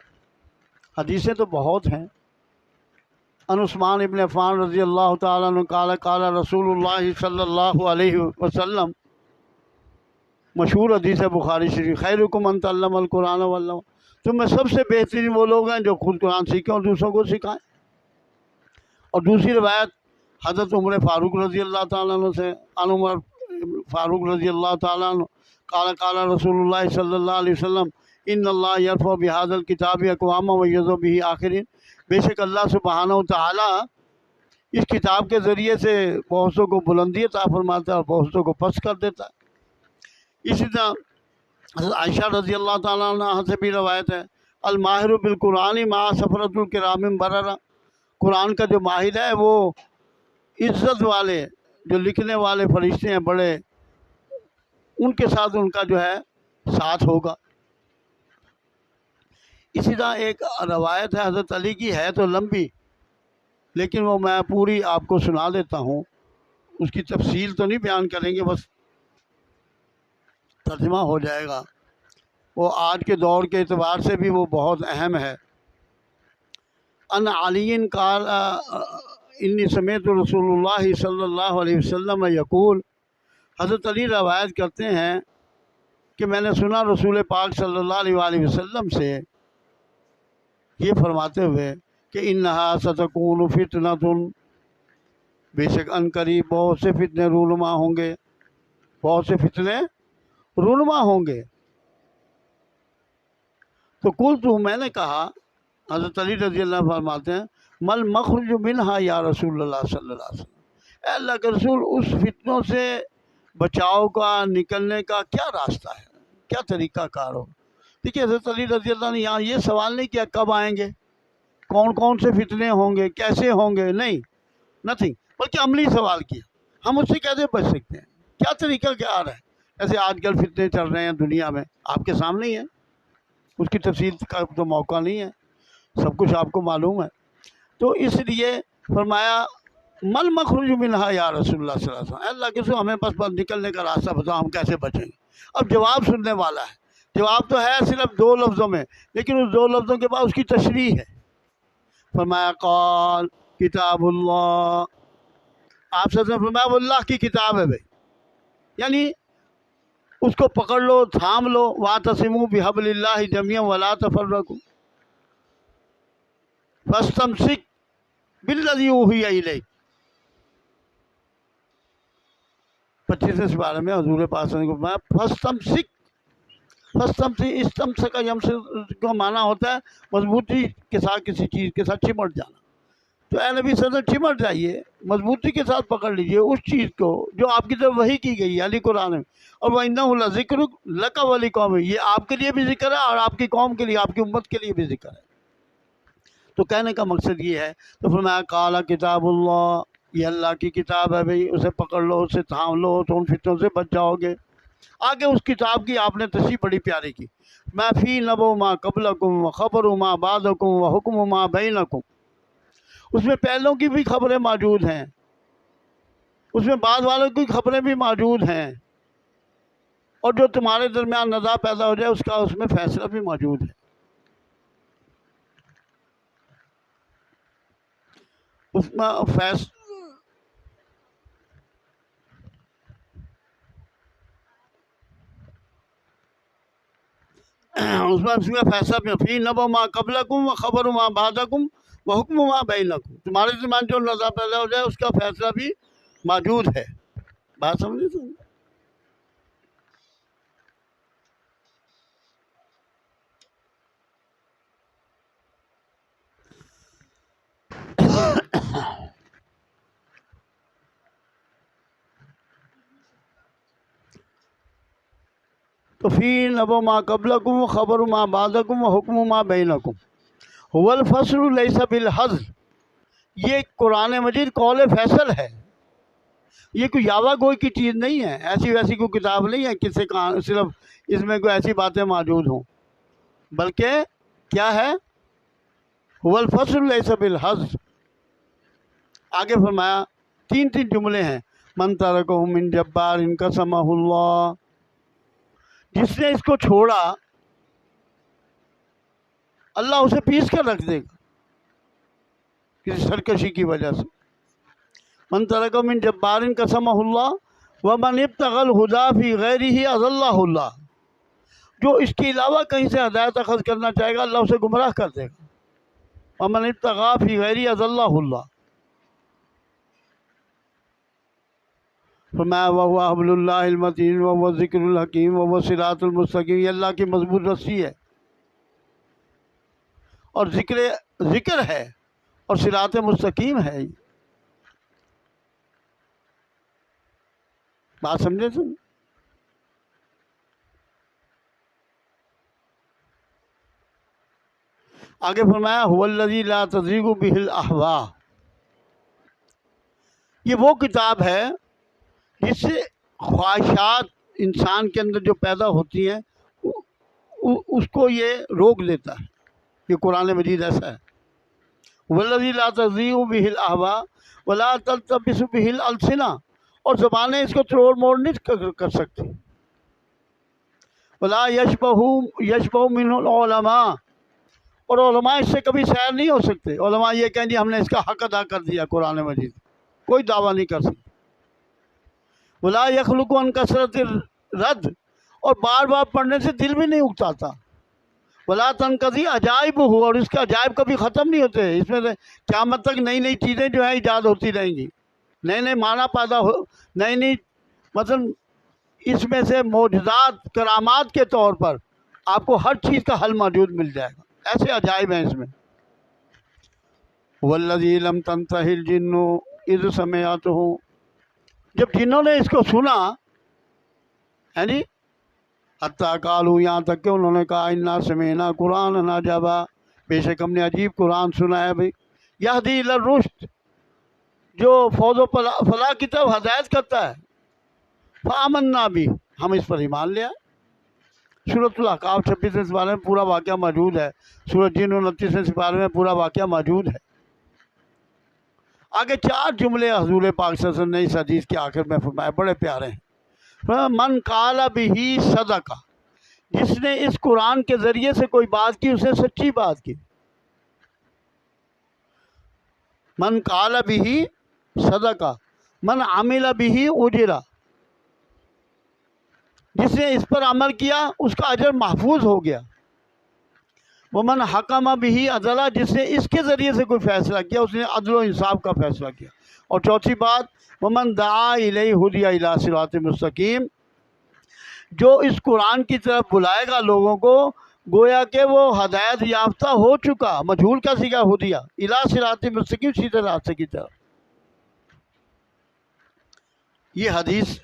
حدیثیں تو بہت ہیں. ان عثمان ابن عفان رضی اللہ تعالیٰ عنہ قال قال رسول اللہ صلی اللہ علیہ وسلم، مشہور حدیث ہے بخاری شریف، خیرکم من تعلم القرآن وعلمہ، تم میں سب سے بہترین وہ لوگ ہیں جو خود قرآن سیکھیں اور دوسروں کو سکھائیں. اور دوسری روایت حضرت عمر فاروق رضی اللہ تعالیٰ عنہ سے، ان عمر فاروق رضی اللہ تعالیٰ عنہ قال قال رسول اللہ صلی اللہ علیہ وسلم ان اللہ یرفع بہذا الکتاب اقواما ویضع بہ آخرین، بے شک اللہ سبحانہ و تعالیٰ اس کتاب کے ذریعے سے بہتوں کو بلندی عطا فرماتا ہے اور بہتوں کو پست کر دیتا ہے. اسی طرح حضرت عائشہ رضی اللہ تعالیٰ عنہ سے بھی روایت ہے، الماہر بالقرآن مع سفرۃ الکرام بررہ، قرآن کا جو ماہر ہے وہ عزت والے جو لکھنے والے فرشتے ہیں بڑے، ان کے ساتھ ان کا جو ہے ساتھ ہوگا. اسی طرح ایک روایت ہے حضرت علی کی، ہے تو لمبی لیکن وہ میں پوری آپ کو سنا دیتا ہوں. اس کی تفصیل تو نہیں بیان کریں گے، بس ترجمہ ہو جائے گا. وہ آج کے دور کے اعتبار سے بھی وہ بہت اہم ہے. ان علی قال انی سمعت رسول اللہ صلی اللہ علیہ وسلم یقول، حضرت علی روایت کرتے ہیں کہ میں نے سنا رسول پاک صلی اللہ علیہ وآلہ وسلم سے یہ فرماتے ہوئے کہ انہا ستکون فتنۃ، بے شک ان قریب بہت سے فتنے رونما ہوں گے، بہت سے فتنے رونما ہوں گے. تو قلت، میں نے کہا، حضرت علی رضی اللہ عنہ فرماتے ہیں مل مخرج منہا یا رسول اللہ صلی اللہ علیہ وسلم، اے اللہ کے رسول اس فتنوں سے بچاؤ کا، نکلنے کا کیا راستہ ہے، کیا طریقہ کار ہو. دیکھیے حضرت علی رضی اللہ نے یہاں یہ سوال نہیں کیا کب آئیں گے، کون کون سے فتنے ہوں گے، کیسے ہوں گے، نہیں، نتھنگ، بلکہ عملی سوال کیا ہم اس سے کیسے بچ سکتے ہیں، کیا طریقہ کیا رہا ہے. ایسے آج کل فتنے چل رہے ہیں دنیا میں، آپ کے سامنے ہی ہے، اس کی تفصیل کا تو موقع نہیں ہے، سب کچھ آپ کو معلوم ہے. تو اس لیے فرمایا مل مخرج منہا یا رسول اللہ صلی اللہ علیہ وسلم، اللہ کے سو ہمیں بس نکلنے کا راستہ بتاؤ، ہم کیسے بچیں گے. اب جواب سننے والا ہے، جواب تو ہے صرف 2 لفظوں میں، لیکن اس 2 لفظوں کے بعد اس کی تشریح ہے. فرمایا قال کتاب اللہ، آپ سے فرمایا وہ اللہ کی کتاب ہے بھائی، یعنی اس کو پکڑ لو، تھام لو، واعتصموا بحبل اللہ جمیعا ولا تفرقوا فاستمسک بالذی اوحی الیک۔ 25ویں سپارے میں حضور پاک صلی اللہ علیہ وسلم کو فاستمسک، استمسک کا کا معنی ہوتا ہے مضبوطی کے ساتھ کسی چیز کے ساتھ چمٹ جانا۔ تو اے نبی صلی اللہ علیہ وسلم چمٹ جائیے، مضبوطی کے ساتھ پکڑ لیجئے اس چیز کو جو آپ کی طرف وحی کی گئی ہے علی قرآن میں۔ اور وَإِنَّهُ لَذِكْرٌ لَكَ وَلِقَوْمِكَ، یہ آپ کے لیے بھی ذکر ہے اور آپ کی قوم کے لیے، آپ کی امت کے لیے بھی ذکر ہے۔ تو کہنے کا مقصد یہ ہے، تو فرمایا قال کتاب اللہ، یہ اللہ کی کتاب ہے بھئی، اسے پکڑ لو، اسے تھام لو تو ان فتنوں سے بچ جاؤ گے۔ آگے اس کتاب کی آپ نے تشریح بڑی پیاری کی، ما فی نبو ما قبلکم وخبر ما بعدکم وحکم ما بینکم، اس میں پہلوں کی بھی خبریں موجود ہیں، اس میں بعد والوں کی خبریں بھی موجود ہیں، اور جو تمہارے درمیان نزاع پیدا ہو جائے اس میں فیصلہ بھی موجود ہے۔ اس میں فیصلہ بھی فی نبو ما قبلکم و خبر ما بعدکم و حکم ما بینکم، تمہارے درمیان جو نزاع پیدا ہو جائے اس کا فیصلہ بھی موجود ہے۔ بات سمجھے تم؟ تو فی نبو ما قبلکم و خبر ما بعدکم و حکم ما بینکم هو الفصل لیس بالحزل، یہ قرآن مجید قول فیصل ہے، یہ کوئی یاوہ گوئی کی چیز نہیں ہے، ایسی ویسی کوئی کتاب نہیں ہے کسی کا صرف اس میں کوئی ایسی باتیں موجود ہوں، بلکہ کیا ہے، هو الفصل لیس بالحزل۔ آگے فرمایا تین جملے ہیں، من ترکہ من جبار قسمہ اللہ، جس نے اس کو چھوڑا اللہ اسے پیس کر رکھ دے گا کسی سرکشی کی وجہ سے۔ من ترکہ من جبار قسمہ اللہ ومن ابتغى الہدی فی غیرہ اضلہ اللہ، جو اس کے علاوہ کہیں سے ہدایت اخذ کرنا چاہے گا اللہ اسے گمراہ کر دے گا۔ ومن ابتغى فی غیرہ اضلہ اللہ، فرمایا وَهُوَ حَبْلُ اللَّهِ الْمَتِينُ وَهُوَ الذِّكْرُ الْحَكِيمُ وَهُوَ الصِّرَاطُ الْمُسْتَقِيمُ، یہ اللہ کی مضبوط رسی ہے اور ذکر ہے اور صراط مستقیم ہے۔ بات سمجھے تم؟ آگے فرمایا هُوَ الَّذِي لَا تَزِيغُ بِهِ الْأَهْوَاءُ، یہ وہ کتاب ہے جس سے خواہشات انسان کے اندر جو پیدا ہوتی ہیں اس کو یہ روک دیتا ہے۔ یہ قرآن مجید ایسا ہے، والذی لا تزیغ بہ الاہواء ولا تلتبس بہ الالسنہ، اور زبانیں اس کو تروڑ موڑ نہیں کر سکتی۔ ولا یشبہ منہ العلماء، اور علماء اس سے کبھی سیر نہیں ہو سکتے۔ علماء یہ کہیں جی ہم نے اس کا حق ادا کر دیا، قرآن مجید کوئی دعویٰ نہیں کر سکتے۔ ولا یخلق عن کثرت الرد، اور بار بار پڑھنے سے دل بھی نہیں اکتاتا۔ ولا تنقضی عجائب ہو، اور اس کے عجائب کبھی ختم نہیں ہوتے، اس میں سے قیامت تک نئی نئی چیزیں جو ہیں ایجاد ہوتی رہیں گی، نئے نئے معنی پیدا ہو، نئی مثلا اس میں سے معجزات کرامات کے طور پر آپ کو ہر چیز کا حل موجود مل جائے گا، ایسے عجائب ہیں اس میں۔ والذی لم تنتہ الجن اذ سمعتہ، جب جنوں نے اس کو سنا، یعنی حتیٰ قالوا، یہاں تک کہ انہوں نے کہا انا سمعنا قرآن عجبا، بے شک ہم نے عجیب قرآن سنا ہے بھائی، یہدی الی الرشد، جو فوز و فلاح کی طرف ہدایت کرتا ہے، فآمنا بھی، ہم اس پر ایمان لیا۔ سورۃ الاحقاف 26ویں سپارے میں پورا واقعہ موجود ہے، سورۃ جن 29ویں سپارے میں پورا واقعہ موجود ہے۔ آگے 4 جملے حضور پاک صلی اللہ علیہ وسلم نے اس حدیث کے آخر میں فرمائے، بڑے پیارے ہیں۔ من قال بہ صدقہ، جس نے اس قرآن کے ذریعے سے کوئی بات کی اس نے سچی بات کی۔ من قال بہ صدقہ، من عمل بہ اجرا، جس نے اس پر عمل کیا اس کا اجر محفوظ ہو گیا۔ ومن حکم بہ عدلا، جس نے اس کے ذریعے سے کوئی فیصلہ کیا اس نے عدل و انصاف کا فیصلہ کیا۔ اور چوتھی بات، ومن دعا الیہ ہدی الی صراط مستقیم، جو اس قرآن کی طرف بلائے گا لوگوں کو، گویا کہ وہ ہدایت یافتہ ہو چکا، مجہول کا صیغہ ہدیہ، الی صراط مستقیم، سیدھے راستے کی طرف۔ یہ حدیث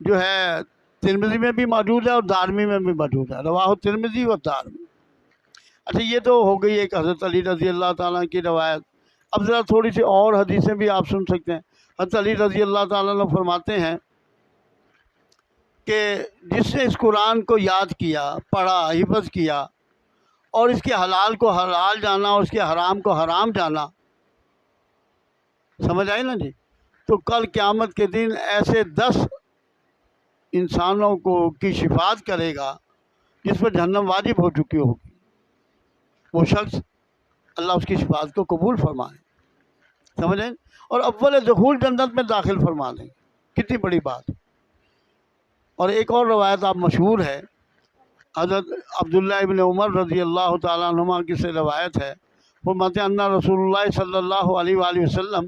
جو ہے ترمذی میں بھی موجود ہے اور دارمی میں بھی موجود ہے، رواہ ترمذی و دارمی۔ اچھا، یہ تو ہو گئی ایک حضرت علی رضی اللہ تعالیٰ کی روایت۔ اب ذرا تھوڑی سی اور حدیثیں بھی آپ سن سکتے ہیں۔ حضرت علی رضی اللہ تعالیٰ عنہ فرماتے ہیں کہ جس نے اس قرآن کو یاد کیا، پڑھا، حفظ کیا اور اس کے حلال کو حلال جانا اور اس کے حرام کو حرام جانا، سمجھ آئی نا جی، تو کل قیامت کے دن ایسے 10 انسانوں کی شفاعت کرے گا جس پر جہنم واجب ہو چکی ہوگی۔ وہ شخص اللہ اس کی شفاعت کو قبول فرمائے، سمجھیں، اور اول دخول جنت میں داخل فرما دیں۔ کتنی بڑی بات۔ اور ایک اور روایت آپ مشہور ہے، حضرت عبداللہ ابن عمر رضی اللہ تعالیٰ عنہما کی سے روایت ہے، فرماتے ہیں ان رسول اللہ صلی اللہ علیہ وآلہ وسلم،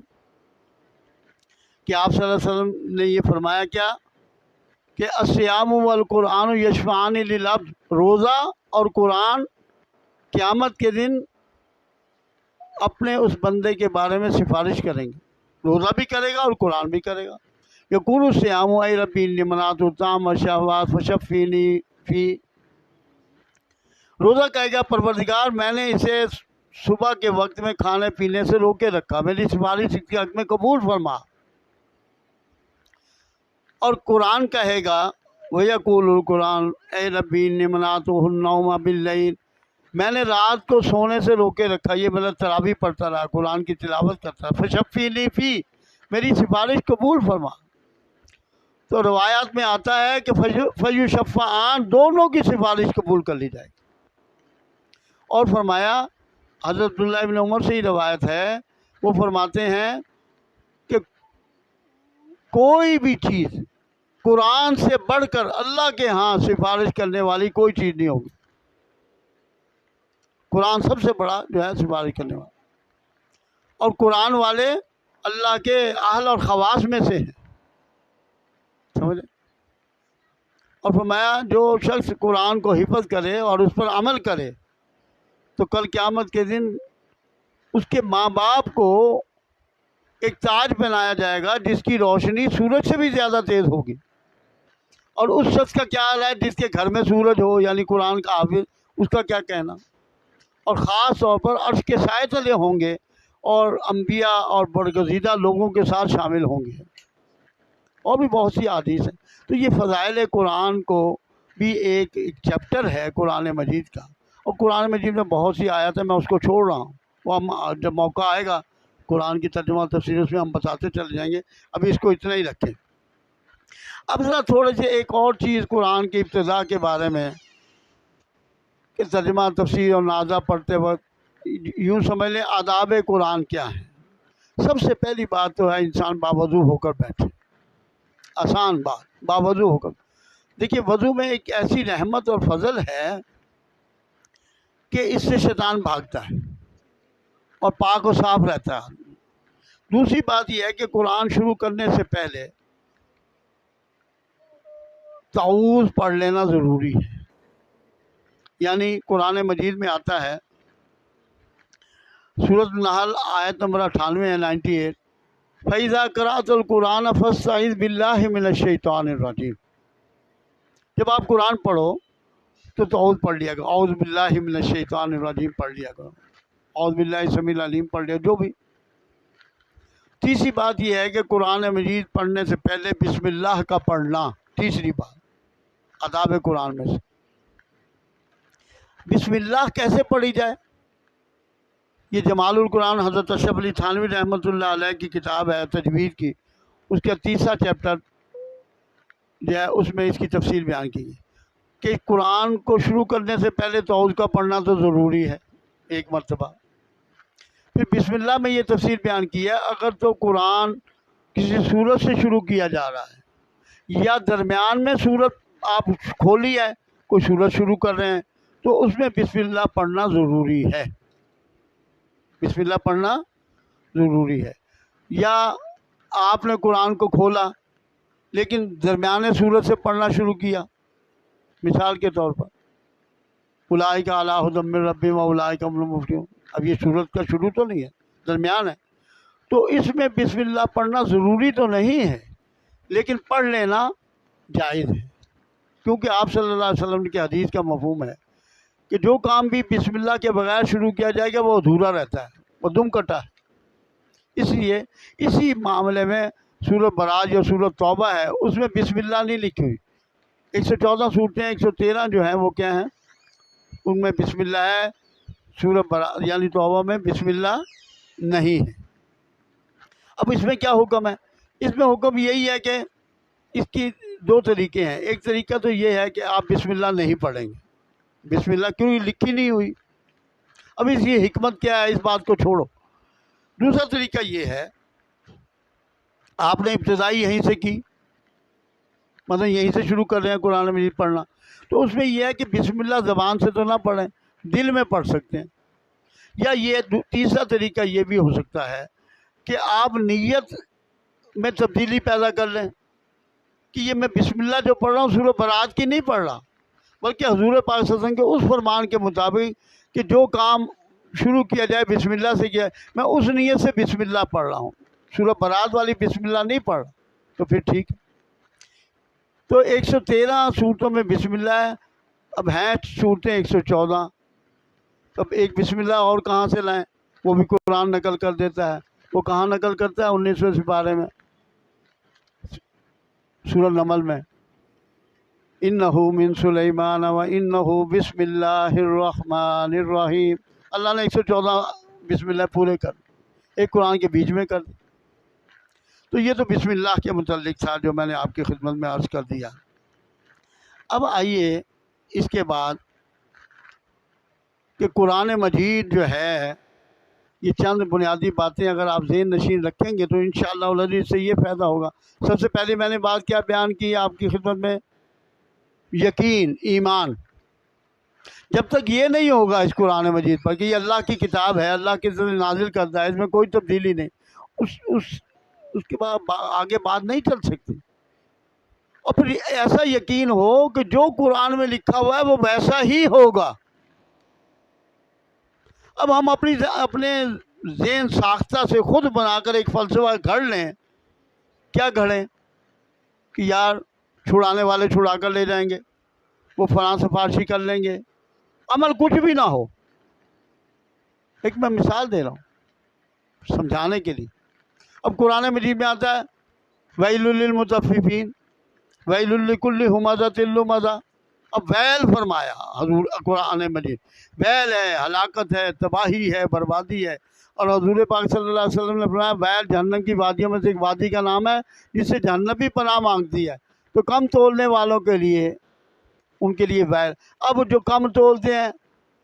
کہ آپ صلی اللہ علیہ وسلم نے یہ فرمایا کیا کہ الصیام والقرآن یشفعان للعبد، روزہ اور قرآن قیامت کے دن اپنے اس بندے کے بارے میں سفارش کریں گے، روزہ بھی کرے گا اور قرآن بھی کرے گا۔ یقول الصیام اے ربی انی منعت الطعام والشہوات فشفینی فی، روزہ کہے گا پروردگار میں نے اسے صبح کے وقت میں کھانے پینے سے روکے رکھا، میری سفارش اس کے حق میں قبول فرما۔ اور قرآن کہے گا وَيَقُولُ القرآن اے ربی انی منعتہ النوم باللیل، میں نے رات کو سونے سے روکے رکھا، یہ مطلب تراویح پڑھتا رہا، قرآن کی تلاوت کرتا رہا، فشفینی فی، میری سفارش قبول فرما۔ تو روایات میں آتا ہے کہ فیشفعان، دونوں کی سفارش قبول کر لی جائے گی۔ اور فرمایا، حضرت عبداللہ ابن عمر سے ہی روایت ہے، وہ فرماتے ہیں کہ کوئی بھی چیز قرآن سے بڑھ کر اللہ کے ہاں سفارش کرنے والی کوئی چیز نہیں ہوگی۔ قرآن سب سے بڑا جو ہے سفارش کرنے والا، اور قرآن والے اللہ کے اہل اور خواص میں سے ہیں، سمجھے۔ اور فرمایا جو شخص قرآن کو حفظ کرے اور اس پر عمل کرے تو کل قیامت کے دن اس کے ماں باپ کو ایک تاج پہنایا جائے گا جس کی روشنی سورج سے بھی زیادہ تیز ہوگی۔ اور اس شخص کا کیا حال ہے جس کے گھر میں سورج ہو، یعنی قرآن کا حافظ، اس کا کیا کہنا۔ اور خاص طور پر عرش کے سائے تلے ہوں گے اور انبیاء اور برگزیدہ لوگوں کے ساتھ شامل ہوں گے۔ اور بھی بہت سی احادیث ہیں۔ تو یہ فضائل قرآن کو بھی ایک چیپٹر ہے قرآن مجید کا، اور قرآن مجید میں بہت سی آیات ہیں، میں اس کو چھوڑ رہا ہوں، وہ ہم جب موقع آئے گا قرآن کی ترجمہ تفسیر اس میں ہم بتاتے چلے جائیں گے، ابھی اس کو اتنا ہی رکھیں۔ اب ذرا تھوڑے سے ایک اور چیز قرآن کی ابتدا کے بارے میں، کہ ترجمہ تفسیر اور نازہ پڑھتے وقت یوں سمجھ لیں آداب قرآن کیا ہیں۔ سب سے پہلی بات تو ہے انسان باوضو ہو کر بیٹھے، آسان بات، باوضو ہو کر۔ دیکھیے وضو میں ایک ایسی رحمت اور فضل ہے کہ اس سے شیطان بھاگتا ہے اور پاک و صاف رہتا ہے۔ دوسری بات یہ ہے کہ قرآن شروع کرنے سے پہلے تعوذ پڑھ لینا ضروری ہے۔ یعنی قرآن مجید میں آتا ہے، سورۃ النحل آیت نمبر 98 ہے، 98، فَإِذَا قَرَأْتَ الْقُرْآنَ فَاسْتَعِذْ بِاللَّهِ مِنَ الشَّيْطَانِ الرَّجِيمِ، جب آپ قرآن پڑھو تو تعوذ پڑھ لیا کرو، اعوذ باللہ من الشیطان الرجیم پڑھ لیا کرو، اعوذ باللہ السمیع العلیم پڑھ لیا، جو بھی۔ تیسری بات یہ ہے کہ قرآن مجید پڑھنے سے پہلے بسم اللہ کا پڑھنا، تیسری بات آداب قرآن میں سے۔ بسم اللہ کیسے پڑھی جائے؟ یہ جمال القرآن حضرت اشرف علی تھانوی رحمۃ اللہ علیہ کی کتاب ہے تجوید کی، اس کا تیسرا چیپٹر جو ہے اس میں اس کی تفصیل بیان کی ہے کہ قرآن کو شروع کرنے سے پہلے تعوذ کا پڑھنا تو ضروری ہے ایک مرتبہ۔ پھر بسم اللہ میں یہ تفصیل بیان کی ہے، اگر تو قرآن کسی سورت سے شروع کیا جا رہا ہے یا درمیان میں سورت آپ کھولی ہے، کوئی سورت شروع کر رہے ہیں تو اس میں بسم اللہ پڑھنا ضروری ہے، بسم اللہ پڑھنا ضروری ہے۔ یا آپ نے قرآن کو کھولا لیکن درمیان سورت سے پڑھنا شروع کیا، مثال کے طور پر اولئک علی ھدی من ربہم واولئک هم المفلحون، اب یہ سورت کا شروع تو نہیں ہے، درمیان ہے، تو اس میں بسم اللہ پڑھنا ضروری تو نہیں ہے لیکن پڑھ لینا جائز ہے، کیونکہ آپ صلی اللہ علیہ وسلم کی حدیث کا مفہوم ہے کہ جو کام بھی بسم اللہ کے بغیر شروع کیا جائے گا وہ ادھورا رہتا ہے، وہ دم کٹا ہے۔ اس لیے اسی معاملے میں سورۃ برات جو سورۃ توبہ ہے اس میں بسم اللہ نہیں لکھی ہوئی، 114 صورتیں 113 جو ہیں وہ کیا ہیں، ان میں بسم اللہ ہے، سورۃ برات یعنی توبہ میں بسم اللہ نہیں ہے۔ اب اس میں کیا حکم ہے؟ اس میں حکم یہی ہے کہ اس کی دو طریقے ہیں، ایک طریقہ تو یہ ہے کہ آپ بسم اللہ نہیں پڑھیں گے، بسم اللہ کیوں لکھی نہیں ہوئی، اب اس کی حکمت کیا ہے اس بات کو چھوڑو۔ دوسرا طریقہ یہ ہے آپ نے ابتدائی یہیں سے کی، مطلب یہیں سے شروع کر رہے ہیں قرآن مجید پڑھنا، تو اس میں یہ ہے کہ بسم اللہ زبان سے تو نہ پڑھیں، دل میں پڑھ سکتے ہیں۔ یا یہ تیسرا طریقہ یہ بھی ہو سکتا ہے کہ آپ نیت میں تبدیلی پیدا کر لیں کہ یہ میں بسم اللہ جو پڑھ رہا ہوں سورۃ برات کی نہیں پڑھ رہا، بلکہ حضور پاک صلی اللہ علیہ وسلم کے اس فرمان کے مطابق کہ جو کام شروع کیا جائے بسم اللہ سے کیا ہے، میں اس نیت سے بسم اللہ پڑھ رہا ہوں، سورۃ برات والی بسم اللہ نہیں پڑھ رہا، تو پھر ٹھیک ہے۔ تو 113 صورتوں میں بسم اللہ ہے، اب ہیں صورتیں 114، اب ایک بسم اللہ اور کہاں سے لائیں؟ وہ بھی قرآن نقل کر دیتا ہے، وہ کہاں نقل کرتا ہے؟ 19ویں سپارے میں سورۃ نمل میں، انہ من سلیمان و انہ بسم اللہ الرحمن الرحیم، اللہ نے 114 بسم اللہ پورے کر ایک قرآن کے بیچ میں کر دی۔ تو یہ تو بسم اللہ کے متعلق تھا جو میں نے آپ کی خدمت میں عرض کر دیا۔ اب آئیے اس کے بعد کہ قرآن مجید جو ہے یہ چند بنیادی باتیں اگر آپ ذہن نشین رکھیں گے تو انشاءاللہ العزیز سے یہ فائدہ ہوگا۔ سب سے پہلے میں نے بات کیا بیان کی آپ کی خدمت میں، یقین، ایمان۔ جب تک یہ نہیں ہوگا اس قرآن مجید پر کہ یہ اللہ کی کتاب ہے، اللہ کے ذریعے نازل کرتا ہے، اس میں کوئی تبدیلی نہیں، اس کے بعد آگے بات نہیں چل سکتی۔ اور پھر ایسا یقین ہو کہ جو قرآن میں لکھا ہوا ہے وہ ویسا ہی ہوگا۔ اب ہم اپنے ذہن ساختہ سے خود بنا کر ایک فلسفہ گھڑ لیں، کیا گھڑیں کہ یار چھڑانے والے چھڑا کر لے جائیں گے، وہ فلاں سفارشی کر لیں گے، عمل کچھ بھی نہ ہو۔ ایک میں مثال دے رہا ہوں سمجھانے کے لیے۔ اب قرآن مجید میں آتا ہے ویل للمطففین ویل لکل ہمزۃ لمزہ، اب ویل فرمایا حضور قرآن مجید، ویل ہے، ہلاکت ہے، تباہی ہے، بربادی ہے، اور حضور پاک صلی اللہ علیہ وسلم نے فرمایا ویل جہنم کی وادیوں میں سے ایک وادی کا نام ہے جس سے جہنم بھی پناہ مانگتی ہے، تو کم تولنے والوں کے لیے ان کے لیے ویل۔ اب جو کم تولتے ہیں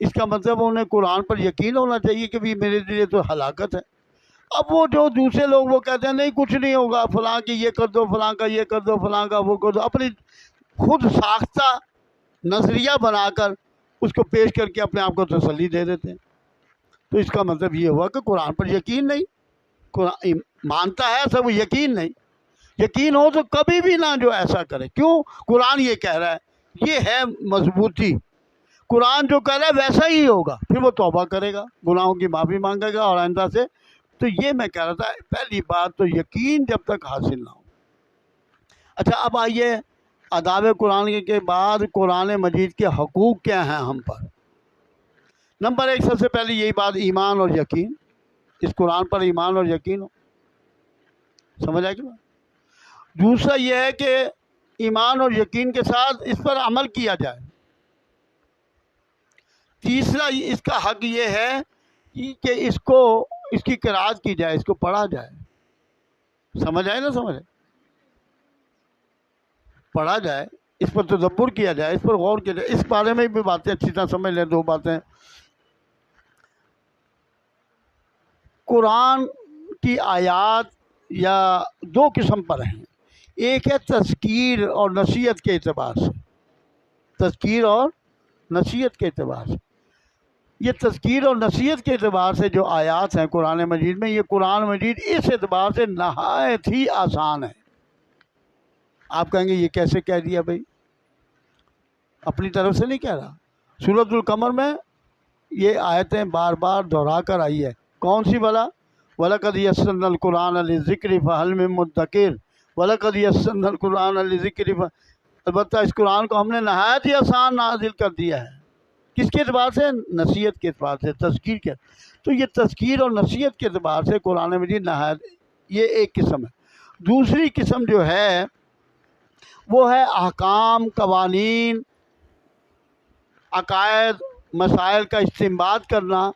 اس کا مطلب انہیں قرآن پر یقین ہونا چاہیے کہ بھی میرے لیے تو ہلاکت ہے۔ اب وہ جو دوسرے لوگ وہ کہتے ہیں نہیں کچھ نہیں ہوگا، فلاں کی یہ کر دو، فلاں کا یہ کر دو، فلاں کا وہ کر دو، اپنی خود ساختہ نظریہ بنا کر اس کو پیش کر کے اپنے آپ کو تسلی دے دیتے ہیں۔ تو اس کا مطلب یہ ہوا کہ قرآن پر یقین نہیں، قرآن مانتا ہے سب، یقین نہیں۔ یقین ہو تو کبھی بھی نہ جو ایسا کرے، کیوں؟ قرآن یہ کہہ رہا ہے، یہ ہے مضبوطی، قرآن جو کہہ رہا ہے ویسا ہی ہوگا، پھر وہ توبہ کرے گا، گناہوں کی معافی مانگے گا اور آئندہ سے۔ تو یہ میں کہہ رہا تھا پہلی بات تو یقین جب تک حاصل نہ ہو۔ اچھا اب آئیے آداب قرآن کے بعد قرآن مجید کے حقوق کیا ہیں ہم پر۔ نمبر ایک، سب سے پہلے یہی بات، ایمان اور یقین، اس قرآن پر ایمان اور یقین ہو، سمجھ آئے گی بات؟ دوسرا یہ ہے کہ ایمان اور یقین کے ساتھ اس پر عمل کیا جائے۔ تیسرا اس کا حق یہ ہے کہ اس کی قرأت کی جائے، اس کو پڑھا جائے، سمجھ آئے نا؟ سمجھ آئے، پڑھا جائے، اس پر تدبر کیا جائے، اس پر غور کیا جائے، اس بارے میں بھی باتیں اچھی طرح سمجھ لیں۔ دو باتیں، قرآن کی آیات یا دو قسم پر ہیں، ایک ہے تذکیر اور نصیحت کے اعتبار سے، تذکیر اور نصیحت کے اعتبار سے۔ یہ تذکیر اور نصیحت کے اعتبار سے جو آیات ہیں قرآن مجید میں، یہ قرآن مجید اس اعتبار سے نہایت ہی آسان ہے۔ آپ کہیں گے یہ کیسے کہہ دیا بھائی؟ اپنی طرف سے نہیں کہہ رہا۔ سورۃ القمر میں یہ آیتیں بار بار دہرا کر آئی ہے۔ کون سی بلا؟ وَلَقَدْ يَسَّرْنَا الْقُرْآنَ لِلذِّكْرِ فَهَلْ مِن مُدَّكِرٍ وَلَقَدْ يَسَّرْنَا الْقُرْآنَ لِلذِّكْرِ البتہ اس قرآن کو ہم نے نہایت ہی آسان نازل کر دیا ہے۔ کس کے اعتبار سے؟ نصیحت کے اعتبار سے، تذکیر کے۔ تو یہ تذکیر اور نصیحت کے اعتبار سے قرآن مجید نہایت، یہ ایک قسم ہے۔ دوسری قسم جو ہے وہ ہے احکام، قوانین، عقائد، مسائل کا استنباط کرنا۔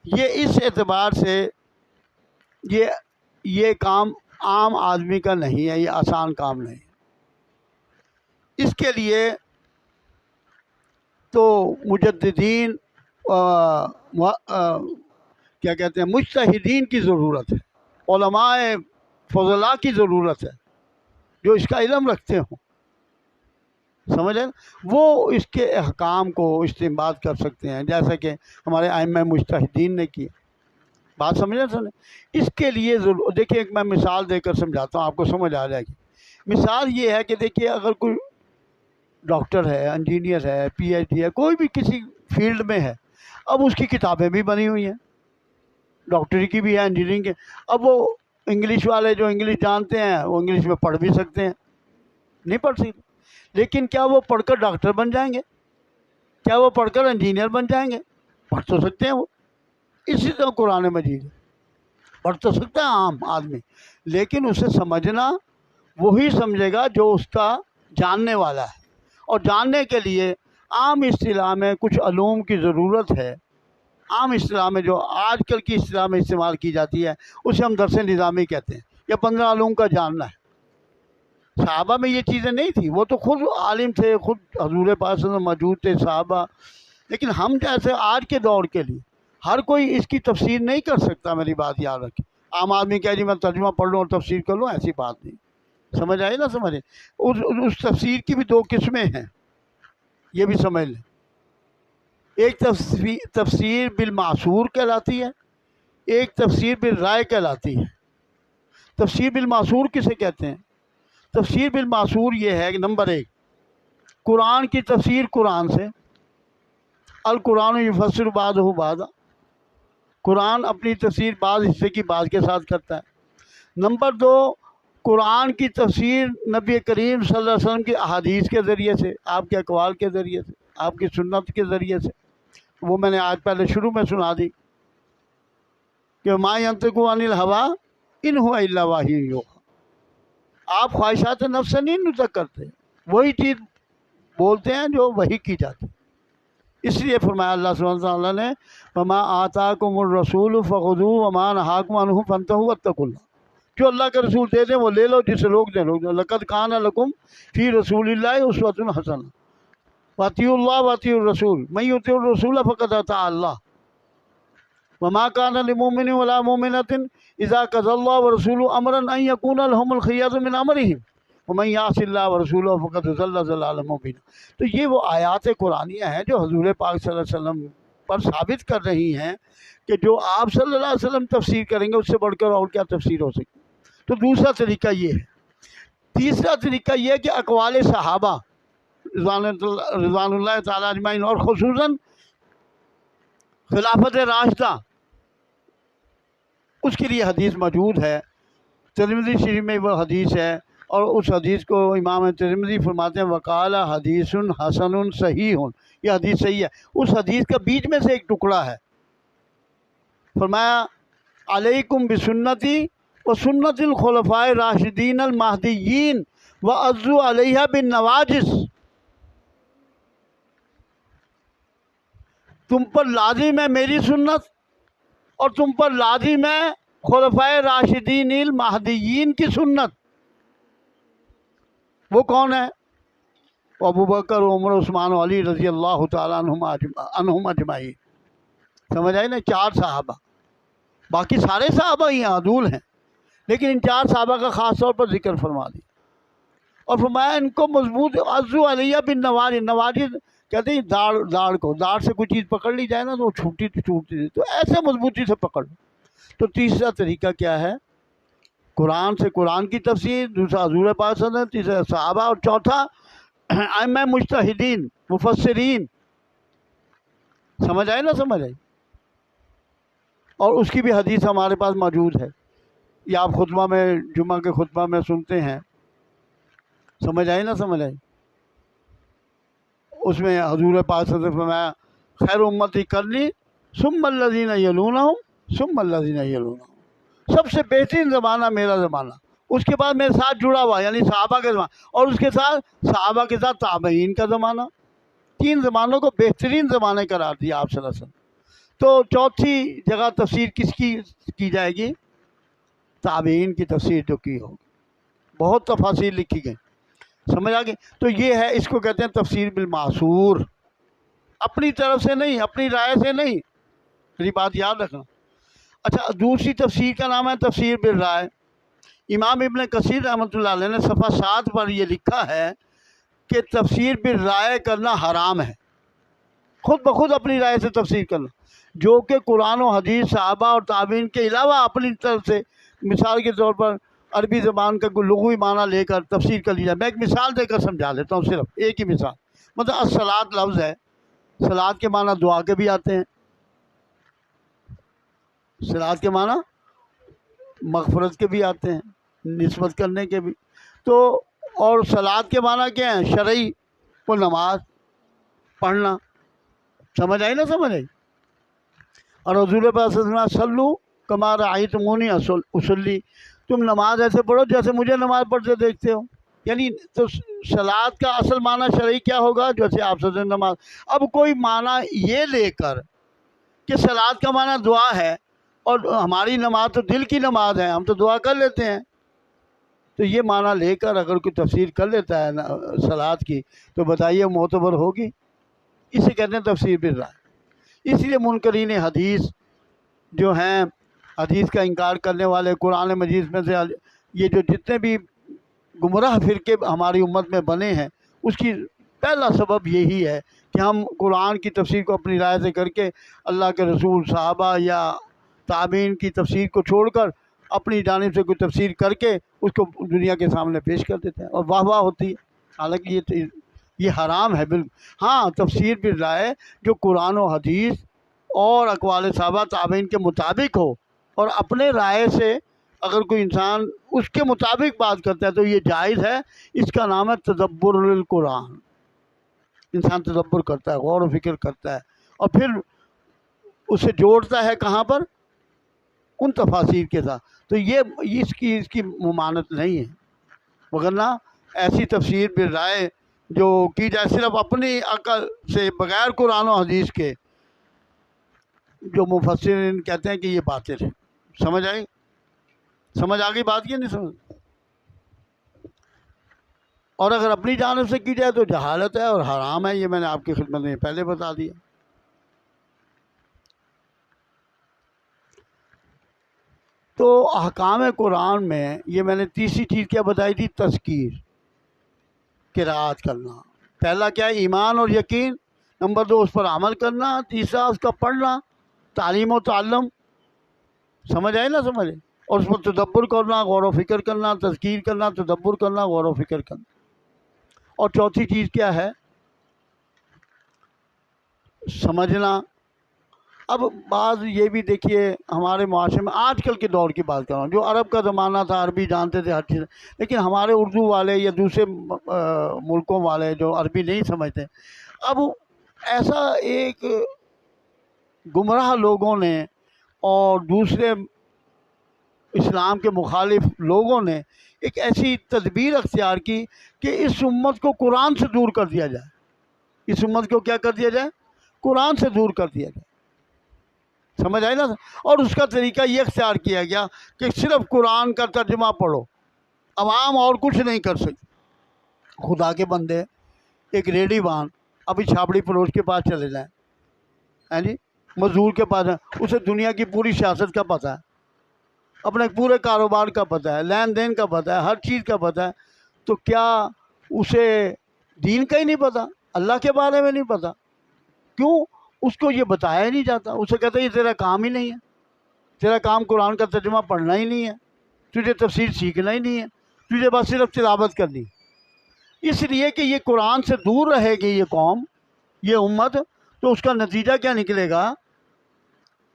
یہ اس اعتبار سے یہ کام عام آدمی کا نہیں ہے، یہ آسان کام نہیں۔ اس کے لیے تو مجددین کیا کہتے ہیں، مجتہدین کی ضرورت ہے، علماء فضلاء کی ضرورت ہے جو اس کا علم رکھتے ہوں، سمجھ لیں، وہ اس کے احکام کو استنباط کر سکتے ہیں، جیسا کہ ہمارے ائمہ مجتہدین نے کی۔ بات سمجھیں سن؟ اس کے لیے دیکھیے، ایک میں مثال دے کر سمجھاتا ہوں، آپ کو سمجھ آ جائے گی۔ مثال یہ ہے کہ دیکھیے، اگر کوئی ڈاکٹر ہے، انجینئر ہے، پی ایچ ڈی ہے، کوئی بھی کسی فیلڈ میں ہے، اب اس کی کتابیں بھی بنی ہوئی ہیں، ڈاکٹری کی بھی ہے، انجینئرنگ کے۔ اب وہ انگلش والے جو انگلش جانتے ہیں وہ انگلش میں پڑھ بھی سکتے ہیں، نہیں پڑھ سکتے، لیکن کیا وہ پڑھ کر ڈاکٹر بن جائیں گے؟ کیا وہ پڑھ کر انجینئر بن جائیں گے؟ پڑھ تو سکتے ہیں وہ۔ اسی طرح قرآن مجید پڑھ تو سکتا ہے عام آدمی، لیکن اسے سمجھنا وہی سمجھے گا جو اس کا جاننے والا ہے، اور جاننے کے لیے عام اصطلاح میں کچھ علوم کی ضرورت ہے۔ عام اصطلاح میں جو آج کل کی اصطلاح میں استعمال کی جاتی ہے اسے ہم درس نظامی کہتے ہیں، یا 15 علوم کا جاننا ہے۔ صحابہ میں یہ چیزیں نہیں تھی، وہ تو خود عالم تھے، خود حضور پاک صلی اللہ علیہ وسلم موجود تھے صحابہ، لیکن ہم جیسے آج کے دور کے لیے ہر کوئی اس کی تفسیر نہیں کر سکتا۔ میری بات یاد رکھیں، عام آدمی کہہ جی میں ترجمہ پڑھ لوں اور تفسیر کر لوں، ایسی بات نہیں۔ سمجھ آئی نہ سمجھے؟ اس تفسیر کی بھی دو قسمیں ہیں، یہ بھی سمجھ لیں۔ ایک تفسیر بالمعصور کہلاتی ہے، ایک تفسیر بالرائے کہلاتی ہے۔ تفسیر بالمعصور کسے کہتے ہیں؟ تفسیر بالمعصور یہ ہے کہ نمبر ایک، قرآن کی تفسیر قرآن سے، القرآن یفسر بعضہ بعضا، قرآن اپنی تفسیر بعض حصے کی بعض کے ساتھ کرتا ہے۔ نمبر دو، قرآن کی تفسیر نبی کریم صلی اللہ علیہ وسلم کی احادیث کے ذریعے سے، آپ کے اقوال کے ذریعے سے، آپ کی سنت کے ذریعے سے۔ وہ میں نے آج پہلے شروع میں سنا دی کہ ما ینطق عن الہویٰ ان ہوا الا وحی یوحیٰ، آپ خواہشات نفس سے نہیں نطق کرتے، وہی چیز بولتے ہیں جو وحی کی جاتی۔ اس لیے فرمایا اللہ سبحانہ وتعالیٰ نے وما آتاکم الرسول فخذوہ وما نہاکم عنہ فانتہوا واتقوا اللہ، جو اللہ کا رسول دے دیں وہ لے لو، جسے روک دیں روک دو۔ لقد کان لکم فی رسول اللہ اسوۃ حسنہ واطیعوا اللہ واطیعوا الرسول من یطع الرسول فقد اطاع اللہ وما كان لمؤمن ولا مؤمنة اذا قضى الله ورسوله امرا ان يكون لهم الخيار من امرهم ومن يعص الله ورسوله فقد ضل ضلالا مبینا۔ تو یہ وہ آیات قرآنیہ ہیں جو حضور پاک صلی اللہ علیہ وسلم پر ثابت کر رہی ہیں کہ جو آپ صلی اللہ علیہ وسلم تفسیر کریں گے اس سے بڑھ کر اور کیا تفسیر ہو سکتی۔ تو دوسرا طریقہ یہ ہے۔ تیسرا طریقہ یہ ہے کہ اقوال صحابہ رضوان اللہ تعالیٰ اجمعین، اور خصوصاً خلافت راشدہ، اس کے لیے حدیث موجود ہے، ترمذی شریف میں وہ حدیث ہے، اور اس حدیث کو امام ترمذی فرماتے ہیں وقال حدیث حسن صحیح، یہ حدیث صحیح ہے۔ اس حدیث کا بیچ میں سے ایک ٹکڑا ہے، فرمایا علیکم بسنتی وسنت الخلفاء الراشدین المہدیین وعضوا علیہا بالنواجذ، تم پر لازم ہے میری سنت اور تم پر لازم ہے خلفائے راشدین المہدیین کی سنت۔ وہ کون ہے؟ ابو بکر، عمر، عثمان و علی رضی اللہ تعالیٰ عنہم اجمعین۔ سمجھ آئی نا؟ 4 صحابہ، باقی سارے صحابہ ہی عدول ہیں، لیکن ان 4 صحابہ کا خاص طور پر ذکر فرما دیا۔ اور فرمایا ان کو مضبوط عزو علیہ بن نواجذ، نواجذ کہتے ہیں داڑھ کو، داڑھ سے کوئی چیز پکڑ لی جائے نا تو وہ چھوٹی تھی، تو ایسے مضبوطی سے پکڑ لو۔ تو تیسرا طریقہ کیا ہے؟ قرآن سے قرآن کی تفسیر، دوسرا حضور پاک صلی اللہ علیہ وسلم، تیسرا صحابہ، اور چوتھا ائمہ مجتہدین مفسرین۔ سمجھ آئی نا؟ سمجھ آئی؟ اور اس کی بھی حدیث ہمارے پاس موجود ہے، یہ آپ خطبہ میں، جمعہ کے خطبہ میں سنتے ہیں۔ سمجھ آئی نا؟ سمجھ آئی؟ اس میں حضور پاک صلی اللہ علیہ وسلم نے فرمایا خیر امتی کرنی ثم الذین یلونہم ثم الذین یلونہم، سب سے بہترین زمانہ میرا زمانہ، اس کے بعد میرے ساتھ جڑا ہوا یعنی صحابہ کے زمانہ، اور اس کے ساتھ صحابہ کے ساتھ تابعین کا زمانہ، تین زمانوں کو بہترین زمانے قرار دیا آپ صلی اللہ علیہ وسلم۔ تو چوتھی جگہ تفسیر کس کی جائے گی؟ تابعین کی تفسیر جو کی ہوگی، بہت تفاسیر لکھی گئی، سمجھ آ گئی؟ تو یہ ہے، اس کو کہتے ہیں تفسیر بالمعصور، اپنی طرف سے نہیں، اپنی رائے سے نہیں، میری بات یاد رکھنا۔ اچھا، دوسری تفسیر کا نام ہے تفسیر بالرائے۔ امام ابن کثیر رحمۃ اللہ علیہ نے صفحہ 7 پر یہ لکھا ہے کہ تفسیر بالرائے کرنا حرام ہے، خود بخود اپنی رائے سے تفسیر کرنا، جو کہ قرآن و حدیث، صحابہ اور تابعین کے علاوہ اپنی طرف سے، مثال کے طور پر عربی زبان کا کوئی لغوی معنی لے کر تفسیر کر لی جائے۔ میں ایک مثال دے کر سمجھا دیتا ہوں، صرف ایک ہی مثال۔ مطلب الصلاۃ لفظ ہے، صلاۃ کے معنی دعا کے بھی آتے ہیں، صلاۃ کے معنی مغفرت کے بھی آتے ہیں، نسبت کرنے کے بھی۔ تو اور صلاۃ کے معنی کیا ہیں؟ شرعی، وہ نماز پڑھنا۔ سمجھ آئی نا؟ سمجھ آئی؟ اور حضور پاک صلی اللہ علیہ وسلم صلو کما رأیتمونی اصلی، تم نماز ایسے پڑھو جیسے مجھے نماز پڑھتے دیکھتے ہو۔ یعنی تو صلاۃ کا اصل معنی شرعی کیا ہوگا؟ جیسے آپ صلی اللہ علیہ وسلم نماز۔ اب کوئی معنی یہ لے کر کہ صلاۃ کا معنی دعا ہے اور ہماری نماز تو دل کی نماز ہے، ہم تو دعا کر لیتے ہیں، تو یہ معنی لے کر اگر کوئی تفسیر کر لیتا ہے صلاۃ کی، تو بتائیے معتبر ہوگی؟ اسے کہتے ہیں تفسیر بالرائے۔ اس لیے منکرین حدیث جو ہیں، حدیث کا انکار کرنے والے، قرآن مجید میں سے یہ جو جتنے بھی گمراہ فرقے ہماری امت میں بنے ہیں، اس کی پہلا سبب یہی ہے کہ ہم قرآن کی تفسیر کو اپنی رائے سے کر کے اللہ کے رسول، صحابہ یا تابعین کی تفسیر کو چھوڑ کر اپنی جانب سے کوئی تفسیر کر کے اس کو دنیا کے سامنے پیش کر دیتے ہیں اور واہ واہ ہوتی ہے، حالانکہ یہ حرام ہے بالکل۔ ہاں، تفسیر بالرائے جو قرآن و حدیث اور اقوال صحابہ تابعین کے مطابق ہو، اور اپنے رائے سے اگر کوئی انسان اس کے مطابق بات کرتا ہے تو یہ جائز ہے۔ اس کا نام ہے تدبر القرآن۔ انسان تدبر کرتا ہے، غور و فکر کرتا ہے، اور پھر اسے جوڑتا ہے کہاں پر؟ ان تفاسیر کے ساتھ۔ تو یہ اس کی ممانعت نہیں ہے، وگرنہ ایسی تفسیر بالرائے جو کی جائے صرف اپنی عقل سے بغیر قرآن و حدیث کے، جو مفسرین کہتے ہیں کہ یہ باطل ہے۔ سمجھ آئی؟ سمجھ آ گئی بات کی نہیں سمجھ؟ اور اگر اپنی جانب سے کی جائے تو جہالت ہے اور حرام ہے، یہ میں نے آپ کی خدمت میں پہلے بتا دیا۔ تو احکام قرآن میں یہ میں نے تیسری چیز کیا بتائی تھی؟ تذکیر، قرأت کرنا۔ پہلا کیا ہے؟ ایمان اور یقین۔ نمبر 2 اس پر عمل کرنا۔ تیسرا اس کا پڑھنا، تعلیم و تعلم۔ سمجھ آئے نا؟ سمجھ آئے؟ اور اس پر تدبر کرنا، غور و فکر کرنا، تذکیر کرنا، تدبر کرنا، غور و فکر کرنا۔ اور چوتھی چیز کیا ہے؟ سمجھنا۔ اب بعض یہ بھی دیکھیے ہمارے معاشرے میں آج کل کے دور کی بات کر رہا ہوں، جو عرب کا زمانہ تھا، عربی جانتے تھے ہر چیز، لیکن ہمارے اردو والے یا دوسرے ملکوں والے جو عربی نہیں سمجھتے، اب ایسا ایک گمراہ لوگوں نے اور دوسرے اسلام کے مخالف لوگوں نے ایک ایسی تدبیر اختیار کی کہ اس امت کو قرآن سے دور کر دیا جائے۔ اس امت کو کیا کر دیا جائے؟ قرآن سے دور کر دیا جائے۔ سمجھ آئی نا؟ اور اس کا طریقہ یہ اختیار کیا گیا کہ صرف قرآن کا ترجمہ پڑھو، عوام اور کچھ نہیں کر سکتے۔ خدا کے بندے، ایک ریڈی وان ابھی چھاپڑی پڑوس کے پاس چلے جائیں، ہیں جی، مزدور کے پاس ہے، اسے دنیا کی پوری سیاست کا پتہ ہے، اپنے پورے کاروبار کا پتہ ہے، لین دین کا پتہ ہے، ہر چیز کا پتہ ہے، تو کیا اسے دین کا ہی نہیں پتہ، اللہ کے بارے میں نہیں پتہ؟ کیوں؟ اس کو یہ بتایا ہی نہیں جاتا. اسے کہتا ہے یہ تیرا کام ہی نہیں ہے، تیرا کام قرآن کا ترجمہ پڑھنا ہی نہیں ہے، تجھے تفسیر سیکھنا ہی نہیں ہے، تجھے بس صرف تلاوت کرنی. اس لیے کہ یہ قرآن سے دور رہے گی یہ قوم، یہ امت، تو اس کا نتیجہ کیا نکلے گا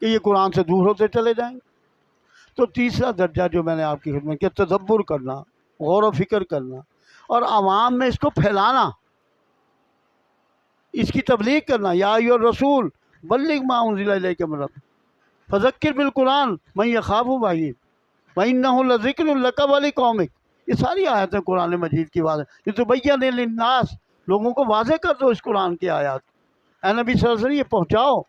کہ یہ قرآن سے دور ہوتے چلے جائیں گے. تو تیسرا درجہ جو میں نے آپ کی خدمت کیا، تدبر کرنا، غور و فکر کرنا، اور عوام میں اس کو پھیلانا، اس کی تبلیغ کرنا. یا ایھا الرسول بلغ ما انزل الیک من ربک فذکر بالقرآن من یخاف وعید وانہ لذکر لک ولقومک. یہ ساری آیتیں قرآن مجید کی بات ہے. لتبین للناس، لوگوں کو واضح کر دو اس قرآن کی آیات. اے نبی صلی اللہ علیہ وسلم یہ پہنچاؤ.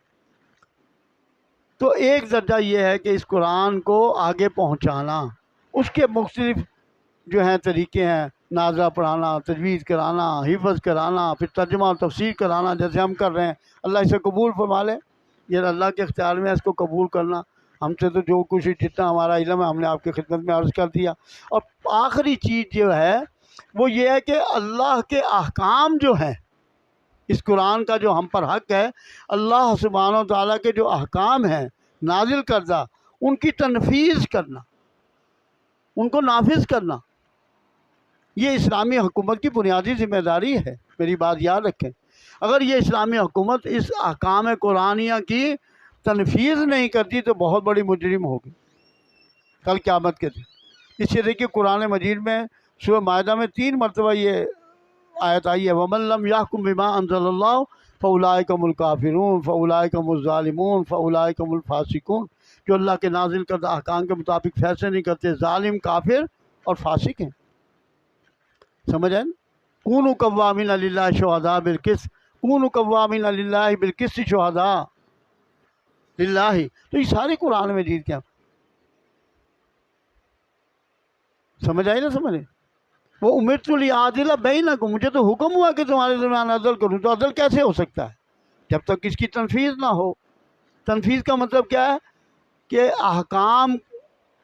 تو ایک درجہ یہ ہے کہ اس قرآن کو آگے پہنچانا. اس کے مختلف جو ہیں طریقے ہیں، نازلہ پڑھانا، تجوید کرانا، حفظ کرانا، پھر ترجمہ و تفسیر کرانا جیسے ہم کر رہے ہیں. اللہ اسے قبول فرما لے، یہ اللہ کے اختیار میں ہے اس کو قبول کرنا. ہم سے تو جو کچھ جتنا ہمارا علم ہے ہم نے آپ کی خدمت میں عرض کر دیا. اور آخری چیز جو ہے وہ یہ ہے کہ اللہ کے احکام جو ہیں، اس قرآن کا جو ہم پر حق ہے، اللہ سبحانہ و تعالیٰ کے جو احکام ہیں نازل کردہ، ان کی تنفیذ کرنا، ان کو نافذ کرنا. یہ اسلامی حکومت کی بنیادی ذمہ داری ہے. میری بات یاد رکھیں، اگر یہ اسلامی حکومت اس احکام قرآنیہ کی تنفیذ نہیں کرتی تو بہت بڑی مجرم ہوگی کل قیامت کے دن. اس لیے دیکھیے قرآن مجید میں سورہ مائدہ میں 3 مرتبہ یہ آیت آئی ہے، وَمَن لَّمْ يَحْكُم بِمَا أَنزَلَ اللَّهُ فَأُولَٰئِكَ هُمُ الْكَافِرُونَ فَأُولَٰئِكَ هُمُ الظَّالِمُونَ فَأُولَٰئِكَ هُمُ الْفَاسِقُونَ. جو اللہ کے نازل کردہ احکام کے مطابق فیصلے نہیں کرتے، ظالم، کافر اور فاسق ہیں. سمجھ آئے نا؟ کونوا قوامین للہ شہداء بالقسط، کونوا قوامین للہ بالقسط شہداء للہ. تو یہ سارے قرآن مجید کیا سمجھ آئی نا؟ سمجھ وہ امرت لأعدل بینکم، مجھے تو حکم ہوا کہ تمہارے درمیان عدل کروں. تو عدل کیسے ہو سکتا ہے جب تک اس کی تنفیذ نہ ہو؟ تنفیذ کا مطلب کیا ہے کہ احکام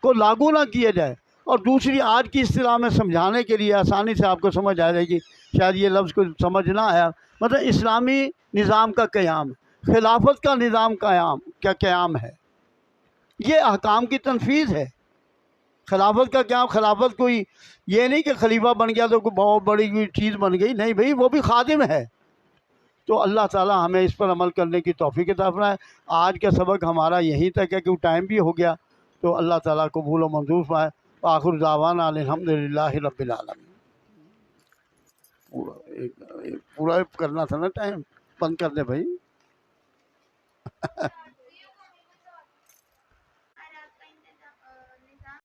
کو لاگو نہ کیا جائے. اور دوسری آج کی اصطلاح میں سمجھانے کے لیے آسانی سے آپ کو سمجھ آ جائے گی، شاید یہ لفظ کو سمجھ نہ آیا، مطلب اسلامی نظام کا قیام، خلافت کا نظام قیام ہے. یہ احکام کی تنفیذ ہے. خلافت کا قیام، خلافت کوئی یہ نہیں کہ خلیفہ بن گیا تو کوئی بہت بڑی کوئی چیز بن گئی، نہیں بھائی، وہ بھی خادم ہے. تو اللہ تعالیٰ ہمیں اس پر عمل کرنے کی توفیق عطا فرمائے. آج کا سبق ہمارا یہیں تک ہے کہ ٹائم بھی ہو گیا، تو اللہ تعالیٰ قبول و منظور فرمائے. آخر دعوانا الحمدللہ رب العالمین. پورا کرنا تھا نا ٹائم، بند کر دے بھائی.